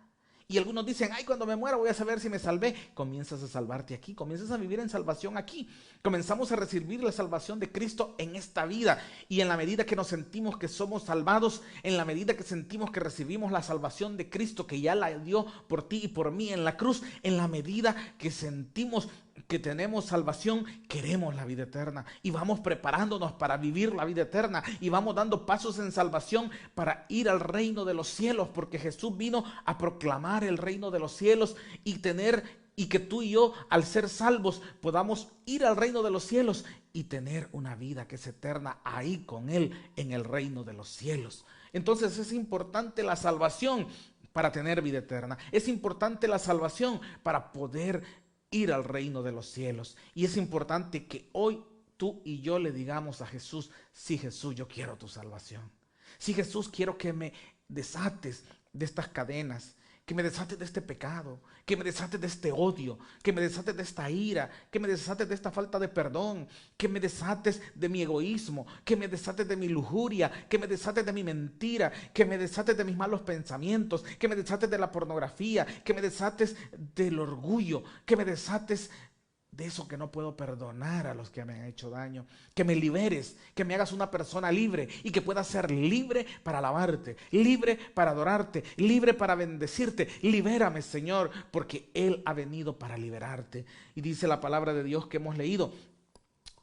Y algunos dicen, ay, cuando me muera voy a saber si me salvé. Comienzas a salvarte aquí, comienzas a vivir en salvación aquí. Comenzamos a recibir la salvación de Cristo en esta vida. Y en la medida que nos sentimos que somos salvados, en la medida que sentimos que recibimos la salvación de Cristo, que ya la dio por ti y por mí en la cruz, en la medida que sentimos que tenemos salvación, queremos la vida eterna y vamos preparándonos para vivir la vida eterna y vamos dando pasos en salvación para ir al reino de los cielos, porque Jesús vino a proclamar el reino de los cielos y que tú y yo, al ser salvos, podamos ir al reino de los cielos y tener una vida que es eterna ahí con Él en el reino de los cielos. Entonces es importante la salvación para tener vida eterna. Es importante la salvación para poder ir al reino de los cielos. Y es importante que hoy tú y yo le digamos a Jesús, sí, Jesús, yo quiero tu salvación. Sí, Jesús, quiero que me desates de estas cadenas, que me desates de este pecado, que me desates de este odio, que me desates de esta ira, que me desates de esta falta de perdón, que me desates de mi egoísmo, que me desates de mi lujuria, que me desates de mi mentira, que me desates de mis malos pensamientos, que me desates de la pornografía, que me desates del orgullo, que me desates de eso que no puedo perdonar a los que me han hecho daño, que me liberes, que me hagas una persona libre y que pueda ser libre para alabarte, libre para adorarte, libre para bendecirte. Libérame, Señor, porque Él ha venido para liberarte. Y dice la palabra de Dios que hemos leído,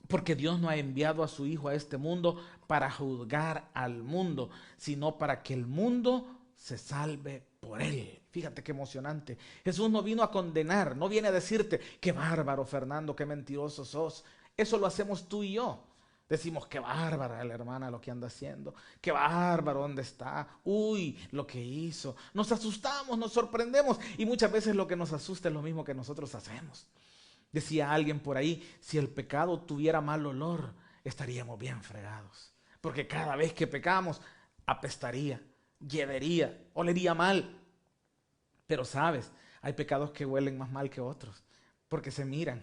porque Dios no ha enviado a su Hijo a este mundo para juzgar al mundo, sino para que el mundo se salve por Él. Fíjate qué emocionante. Jesús no vino a condenar, no viene a decirte, qué bárbaro, Fernando, qué mentiroso sos. Eso lo hacemos tú y yo. Decimos, qué bárbara la hermana lo que anda haciendo, qué bárbaro dónde está, uy, lo que hizo. Nos asustamos, nos sorprendemos y muchas veces lo que nos asusta es lo mismo que nosotros hacemos. Decía alguien por ahí, si el pecado tuviera mal olor, estaríamos bien fregados. Porque cada vez que pecamos, apestaría, hiedería, olería mal. Pero sabes, hay pecados que huelen más mal que otros, porque se miran.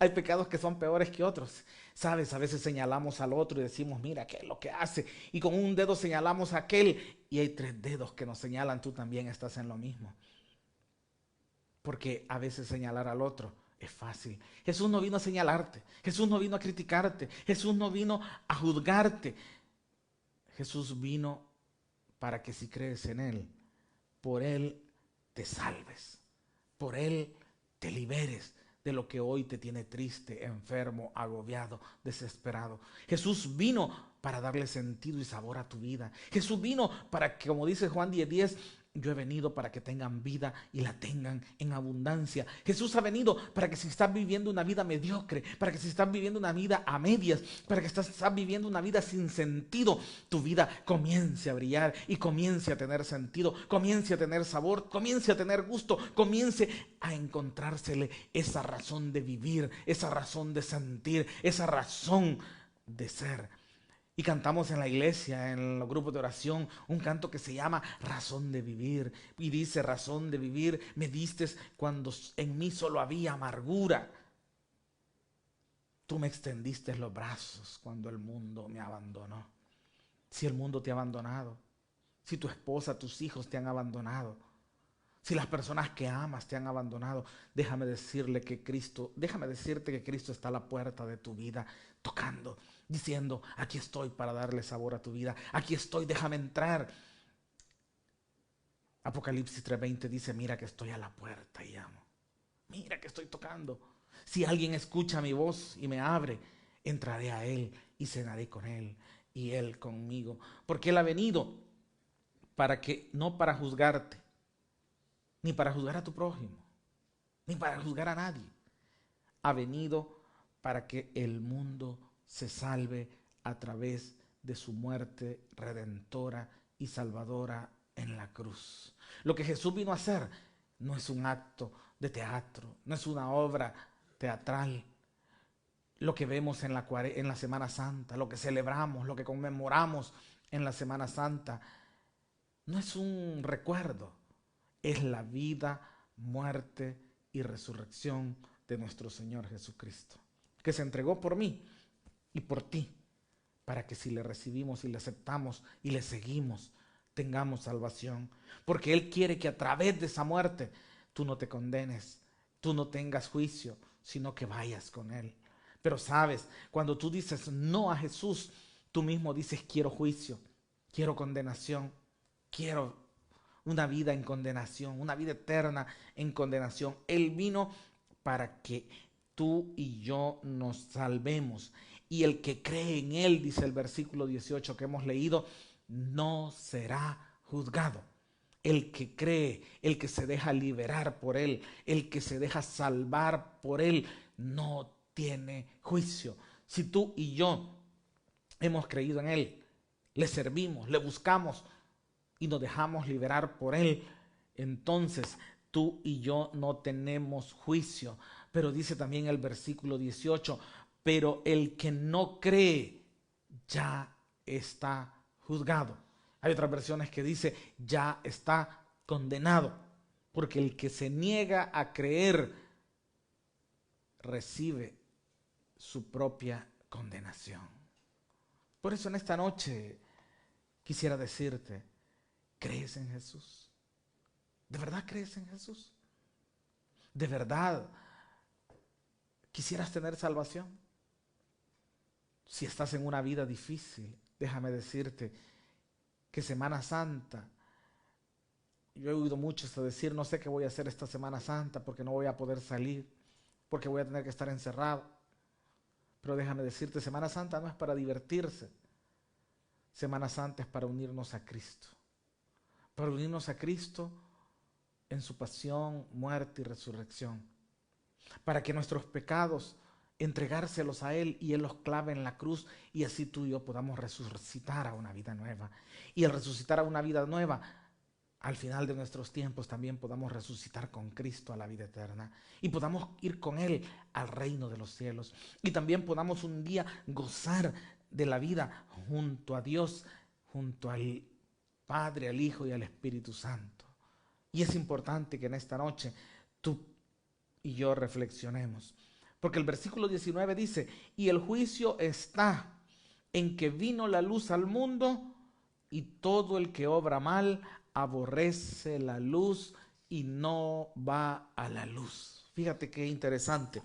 Hay pecados que son peores que otros. Sabes, a veces señalamos al otro y decimos, mira, ¿qué es lo que hace? Y con un dedo señalamos a aquel y hay 3 dedos que nos señalan, tú también estás en lo mismo. Porque a veces señalar al otro es fácil. Jesús no vino a señalarte, Jesús no vino a criticarte, Jesús no vino a juzgarte. Jesús vino para que si crees en Él, por Él te salves, por Él te liberes de lo que hoy te tiene triste, enfermo, agobiado, desesperado. Jesús vino para darle sentido y sabor a tu vida. Jesús vino para que, como dice Juan 10:10, yo he venido para que tengan vida y la tengan en abundancia. Jesús ha venido para que si estás viviendo una vida mediocre, para que si estás viviendo una vida a medias, para que estás viviendo una vida sin sentido, tu vida comience a brillar y comience a tener sentido, comience a tener sabor, comience a tener gusto, comience a encontrársele esa razón de vivir, esa razón de sentir, esa razón de ser. Y cantamos en la iglesia, en los grupos de oración, un canto que se llama Razón de Vivir. Y dice, razón de vivir me diste cuando en mí solo había amargura. Tú me extendiste los brazos cuando el mundo me abandonó. Si el mundo te ha abandonado, si tu esposa, tus hijos te han abandonado, si las personas que amas te han abandonado, déjame decirte que Cristo está a la puerta de tu vida, tocando, diciendo, aquí estoy para darle sabor a tu vida, aquí estoy, déjame entrar. Apocalipsis 3:20 dice, mira que estoy a la puerta y llamo, mira que estoy tocando. Si alguien escucha mi voz y me abre, entraré a él y cenaré con él y él conmigo, porque él ha venido no para juzgarte, ni para juzgar a tu prójimo, ni para juzgar a nadie. Ha venido para que el mundo se salve a través de su muerte redentora y salvadora en la cruz. Lo que Jesús vino a hacer no es un acto de teatro, no es una obra teatral. Lo que vemos en la Semana Santa, lo que celebramos, lo que conmemoramos en la Semana Santa, no es un recuerdo. Es la vida, muerte y resurrección de nuestro Señor Jesucristo, que se entregó por mí y por ti, para que si le recibimos y le aceptamos y le seguimos, tengamos salvación. Porque Él quiere que a través de esa muerte tú no te condenes, tú no tengas juicio, sino que vayas con Él. Pero sabes, cuando tú dices no a Jesús, tú mismo dices quiero juicio, quiero condenación, quiero una vida en condenación, una vida eterna en condenación. Él vino para que tú y yo nos salvemos. Y el que cree en Él, dice el versículo 18 que hemos leído, no será juzgado. El que cree, el que se deja liberar por Él, el que se deja salvar por Él, no tiene juicio. Si tú y yo hemos creído en Él, le servimos, le buscamos, y nos dejamos liberar por Él, entonces tú y yo no tenemos juicio. Pero dice también el versículo 18, pero el que no cree ya está juzgado. Hay otras versiones que dice ya está condenado, porque el que se niega a creer recibe su propia condenación. Por eso en esta noche quisiera decirte, ¿crees en Jesús? ¿De verdad crees en Jesús? ¿De verdad quisieras tener salvación? Si estás en una vida difícil, déjame decirte que Semana Santa, yo he oído muchos decir, no sé qué voy a hacer esta Semana Santa porque no voy a poder salir, porque voy a tener que estar encerrado. Pero déjame decirte, Semana Santa no es para divertirse. Semana Santa es para unirnos a Cristo. Para unirnos a Cristo en su pasión, muerte y resurrección. Para que nuestros pecados, entregárselos a Él y Él los clave en la cruz y así tú y yo podamos resucitar a una vida nueva. Y al resucitar a una vida nueva, al final de nuestros tiempos también podamos resucitar con Cristo a la vida eterna y podamos ir con Él al reino de los cielos. Y también podamos un día gozar de la vida junto a Dios, junto al Padre, al Hijo y al Espíritu Santo. Y es importante que en esta noche tú y yo reflexionemos. Porque el versículo 19 dice, y el juicio está en que vino la luz al mundo y todo el que obra mal aborrece la luz y no va a la luz. Fíjate qué interesante.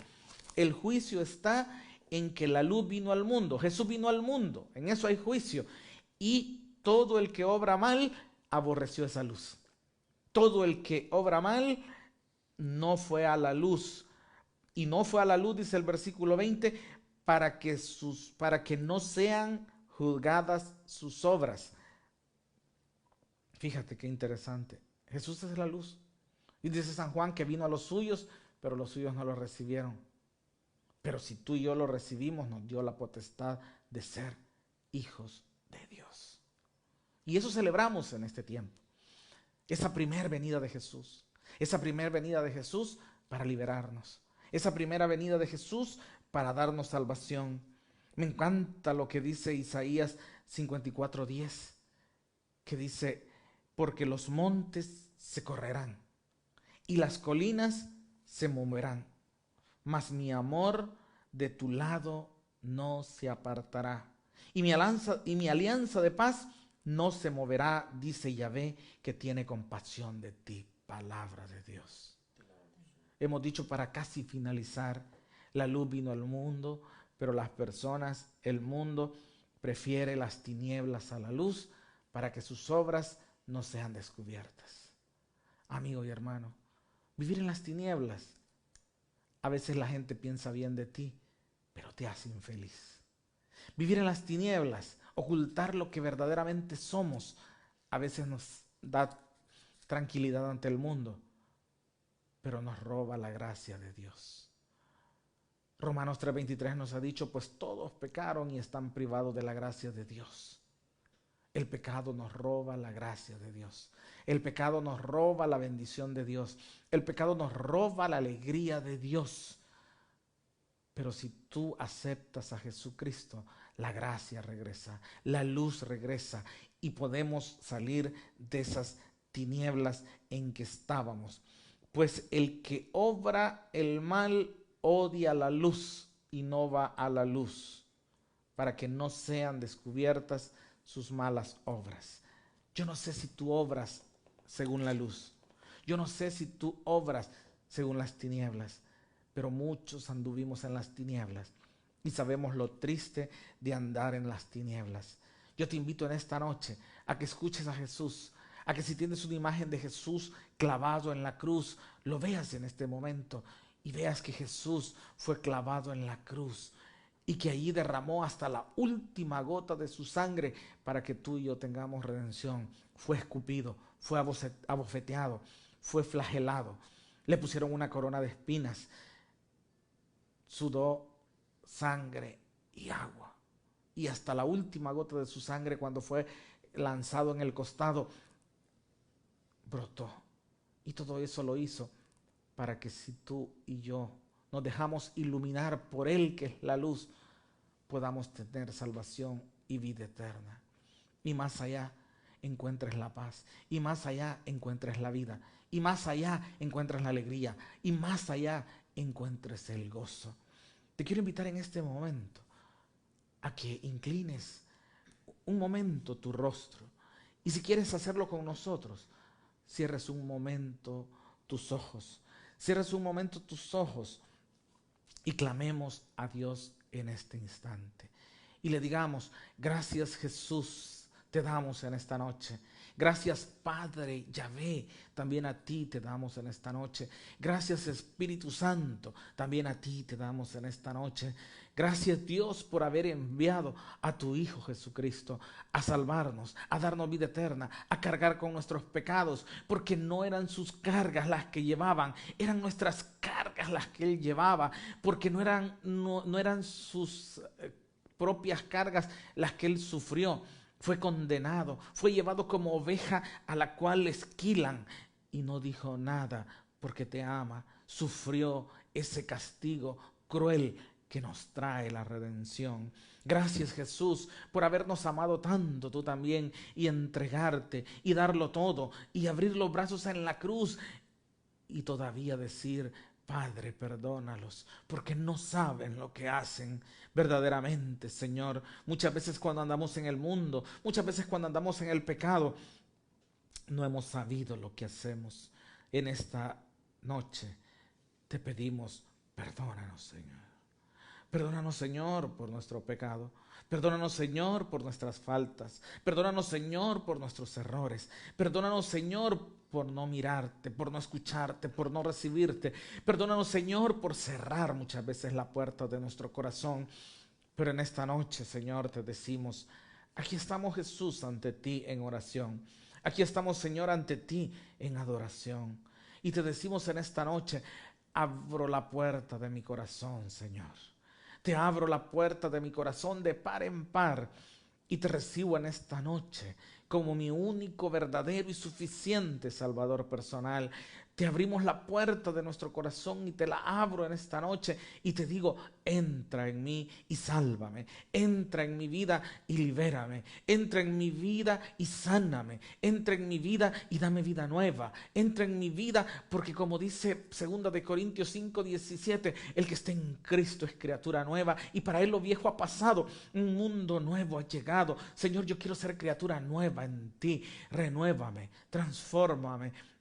El juicio está en que la luz vino al mundo. Jesús vino al mundo. En eso hay juicio. Y todo el que obra mal aborreció esa luz. Todo el que obra mal no fue a la luz. Y no fue a la luz, dice el versículo 20, para que no sean juzgadas sus obras. Fíjate qué interesante. Jesús es la luz. Y dice San Juan que vino a los suyos, pero los suyos no lo recibieron. Pero si tú y yo lo recibimos, nos dio la potestad de ser hijos de Dios. Y eso celebramos en este tiempo. Esa primera venida de Jesús. Esa primera venida de Jesús para liberarnos. Esa primera venida de Jesús para darnos salvación. Me encanta lo que dice Isaías 54:10, que dice: porque los montes se correrán y las colinas se moverán, mas mi amor de tu lado no se apartará, y mi alianza de paz no se moverá, dice Yahvé, que tiene compasión de ti. Palabra de Dios. Hemos dicho, para casi finalizar, la luz vino al mundo, pero las personas, el mundo, prefiere las tinieblas a la luz para que sus obras no sean descubiertas. Amigo y hermano, vivir en las tinieblas, a veces la gente piensa bien de ti, pero te hace infeliz. Vivir en las tinieblas, ocultar lo que verdaderamente somos, a veces nos da tranquilidad ante el mundo, pero nos roba la gracia de Dios. Romanos 3:23 nos ha dicho, pues todos pecaron y están privados de la gracia de Dios. El pecado nos roba la gracia de Dios. El pecado nos roba la bendición de Dios. El pecado nos roba la alegría de Dios. Pero si tú aceptas a Jesucristo, la gracia regresa, la luz regresa y podemos salir de esas tinieblas en que estábamos. Pues el que obra el mal odia la luz y no va a la luz, para que no sean descubiertas sus malas obras. Yo no sé si tú obras según la luz. Yo no sé si tú obras según las tinieblas, pero muchos anduvimos en las tinieblas y sabemos lo triste de andar en las tinieblas. Yo te invito en esta noche a que escuches a Jesús, a que si tienes una imagen de Jesús clavado en la cruz, lo veas en este momento y veas que Jesús fue clavado en la cruz y que allí derramó hasta la última gota de su sangre para que tú y yo tengamos redención. Fue escupido, fue abofeteado, fue flagelado. Le pusieron una corona de espinas, sudó sangre y agua. Y hasta la última gota de su sangre, cuando fue lanzado en el costado, brotó. Y todo eso lo hizo para que si tú y yo nos dejamos iluminar por Él, que es la luz, podamos tener salvación y vida eterna. Y más allá encuentres la paz, y más allá encuentres la vida, y más allá encuentres la alegría, y más allá encuentres el gozo. Te quiero invitar en este momento a que inclines un momento tu rostro, y si quieres hacerlo con nosotros, cierres un momento tus ojos, y clamemos a Dios en este instante. Y le digamos: gracias Jesús, te damos en esta noche. Gracias Padre Yahvé, también a ti te damos en esta noche. Gracias Espíritu Santo, también a ti te damos en esta noche. Gracias Dios por haber enviado a tu Hijo Jesucristo a salvarnos, a darnos vida eterna, a cargar con nuestros pecados, porque no eran sus cargas las que llevaban, eran nuestras cargas las que Él llevaba, porque no eran sus propias cargas las que Él sufrió. Fue condenado, fue llevado como oveja a la cual le esquilan y no dijo nada porque te ama. Sufrió ese castigo cruel que nos trae la redención. Gracias Jesús por habernos amado tanto, tú también, y entregarte y darlo todo y abrir los brazos en la cruz y todavía decir: Padre, perdónalos, porque no saben lo que hacen. Verdaderamente, Señor, muchas veces cuando andamos en el mundo, muchas veces cuando andamos en el pecado, no hemos sabido lo que hacemos. En esta noche te pedimos: perdónanos, Señor. Perdónanos, Señor, por nuestro pecado. Perdónanos, Señor, por nuestras faltas. Perdónanos, Señor, por nuestros errores. Perdónanos, Señor, por no mirarte, por no escucharte, por no recibirte. Perdónanos, Señor, por cerrar muchas veces la puerta de nuestro corazón. Pero en esta noche, Señor, te decimos: aquí estamos, Jesús, ante ti en oración. Aquí estamos, Señor, ante ti en adoración. Y te decimos en esta noche, abro la puerta de mi corazón, Señor. Te abro la puerta de mi corazón de par en par y te recibo en esta noche como mi único, verdadero y suficiente Salvador personal. Te abrimos la puerta de nuestro corazón y te la abro en esta noche y te digo, entra en mí y sálvame, entra en mi vida y libérame, entra en mi vida y sáname, entra en mi vida y dame vida nueva, entra en mi vida porque como dice 2 de Corintios 5:17, el que está en Cristo es criatura nueva y para él lo viejo ha pasado, un mundo nuevo ha llegado. Señor, yo quiero ser criatura nueva en ti, renuévame, transfórmame,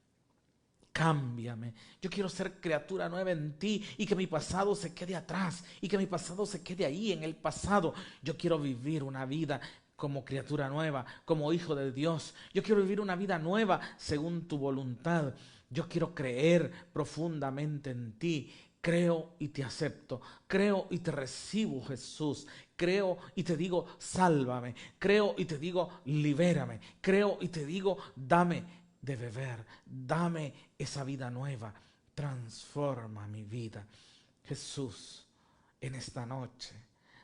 cámbiame. Yo quiero ser criatura nueva en ti y que mi pasado se quede atrás y que mi pasado se quede ahí en el pasado. Yo quiero vivir una vida como criatura nueva, como hijo de Dios. Yo quiero vivir una vida nueva según tu voluntad. Yo quiero creer profundamente en ti. Creo y te acepto, creo y te recibo, Jesús. Creo y te digo, sálvame. Creo y te digo, libérame. Creo y te digo, dame de beber, dame esa vida nueva, transforma mi vida. Jesús, en esta noche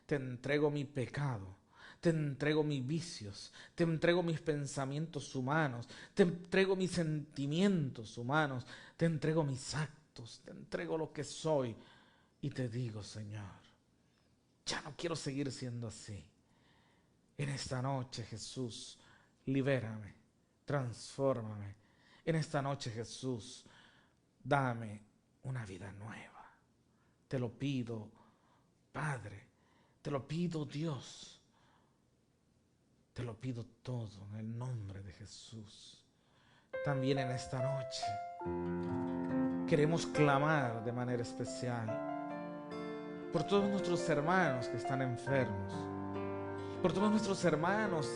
te entrego mi pecado, te entrego mis vicios, te entrego mis pensamientos humanos, te entrego mis sentimientos humanos, te entrego mis actos, te entrego lo que soy y te digo, Señor, ya no quiero seguir siendo así. En esta noche, Jesús, libérame. Transfórmame. En esta noche, Jesús, dame una vida nueva. Te lo pido, Padre. Te lo pido, Dios. Te lo pido todo en el nombre de Jesús. También en esta noche queremos clamar de manera especial por todos nuestros hermanos que están enfermos, por todos nuestros hermanos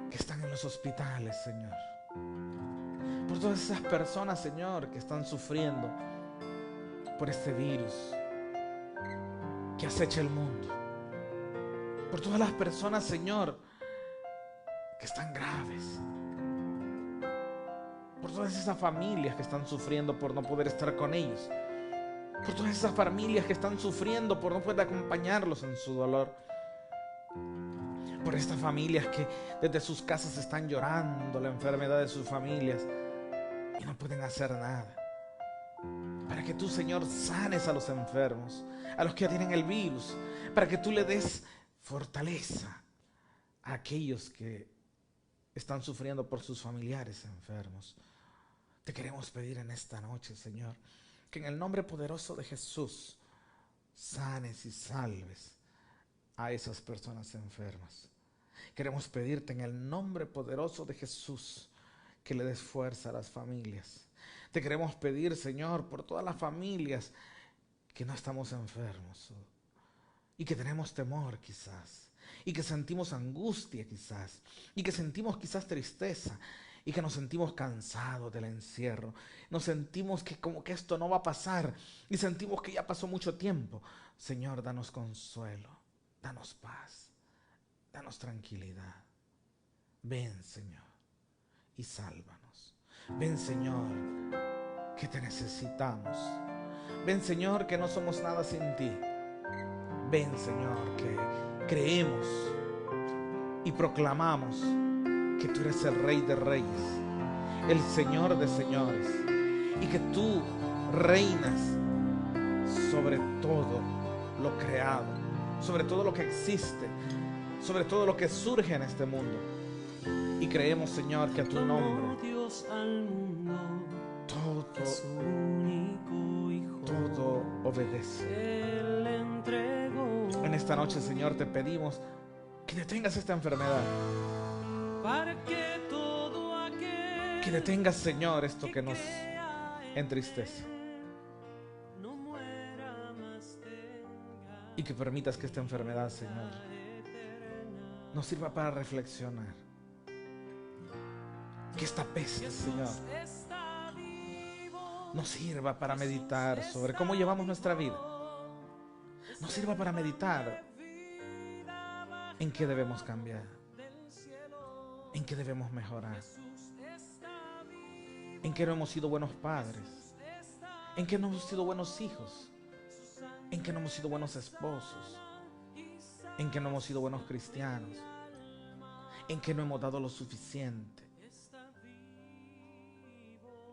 que están en los hospitales, Señor. Por todas esas personas, Señor, que están sufriendo por este virus que acecha el mundo. Por todas las personas, Señor, que están graves. Por todas esas familias que están sufriendo por no poder estar con ellos. Por todas esas familias que están sufriendo por no poder acompañarlos en su dolor. Por estas familias que desde sus casas están llorando la enfermedad de sus familias y no pueden hacer nada. Para que tú, Señor, sanes a los enfermos, a los que tienen el virus, para que tú le des fortaleza a aquellos que están sufriendo por sus familiares enfermos. Te queremos pedir en esta noche, Señor, que en el nombre poderoso de Jesús sanes y salves a esas personas enfermas. Queremos pedirte en el nombre poderoso de Jesús que le des fuerza a las familias. Te queremos pedir, Señor, por todas las familias que no estamos enfermos y que tenemos temor quizás y que sentimos angustia quizás y que sentimos quizás tristeza y que nos sentimos cansados del encierro. Nos sentimos que como que esto no va a pasar y sentimos que ya pasó mucho tiempo. Señor, danos consuelo, danos paz. Danos tranquilidad. Ven, Señor, y sálvanos. Ven, Señor, que te necesitamos. Ven, Señor, que no somos nada sin ti. Ven, Señor, que creemos y proclamamos que tú eres el Rey de Reyes, el Señor de Señores, y que tú reinas sobre todo lo creado, sobre todo lo que existe, sobre todo lo que surge en este mundo. Y creemos, Señor, que a tu nombre todo obedece. En esta noche, Señor, te pedimos que detengas esta enfermedad, que detengas, Señor, esto que nos entristece, y que permitas que esta enfermedad, Señor, nos sirva para reflexionar. Que esta peste, Señor, nos sirva para meditar sobre cómo llevamos nuestra vida. Nos sirva para meditar en qué debemos cambiar. en qué debemos mejorar, en qué no hemos sido buenos padres, en qué no hemos sido buenos hijos, en qué no hemos sido buenos esposos, en qué no hemos sido buenos cristianos, en qué no hemos dado lo suficiente.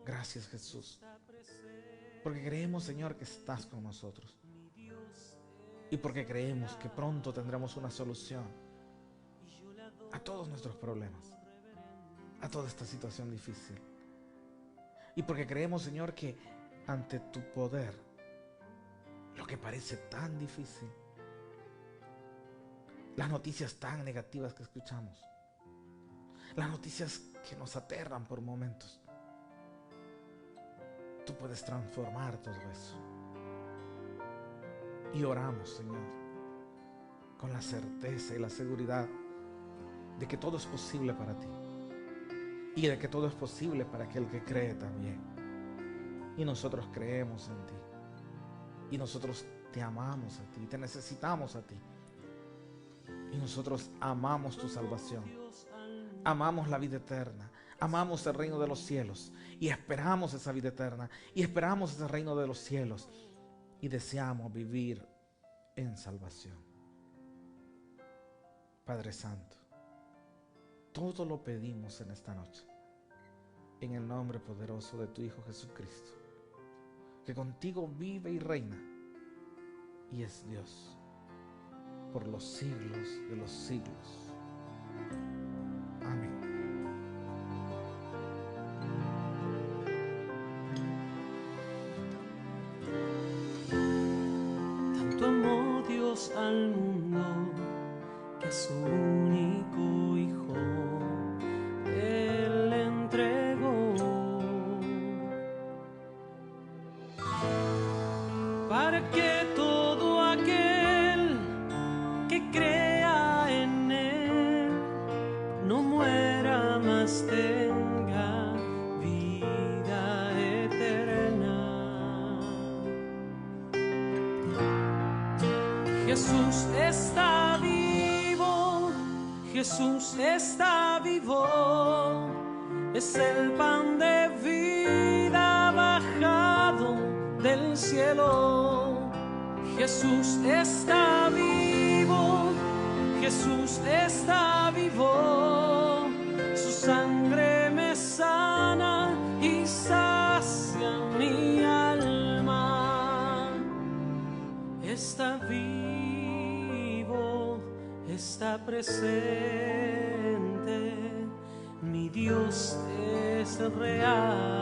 Gracias, Jesús, porque creemos, Señor, que estás con nosotros, y porque creemos que pronto tendremos una solución a todos nuestros problemas, a toda esta situación difícil. Y porque creemos, Señor, que ante tu poder, lo que parece tan difícil, las noticias tan negativas que escuchamos, las noticias que nos aterran por momentos, tú puedes transformar todo eso. Y oramos, Señor, con la certeza y la seguridad de que todo es posible para ti, y de que todo es posible para aquel que cree también. Y nosotros creemos en ti, y nosotros te amamos a ti, te necesitamos a ti, y nosotros amamos tu salvación, amamos la vida eterna, amamos el reino de los cielos, y esperamos esa vida eterna, y esperamos ese reino de los cielos, y deseamos vivir en salvación. Padre Santo, todo lo pedimos en esta noche, en el nombre poderoso de tu Hijo Jesucristo, que contigo vive y reina, y es Dios, por los siglos de los siglos. Amén. Tanto amó Dios al mundo que su único Hijo Él le entregó, para que todo aquel que crea en Él no muera, mas tenga vida eterna. Jesús está vivo, Jesús está vivo, es el pan de vida bajado del cielo. Jesús está vivo, Jesús está vivo, su sangre me sana y sacia mi alma. Está vivo, está presente, mi Dios es real.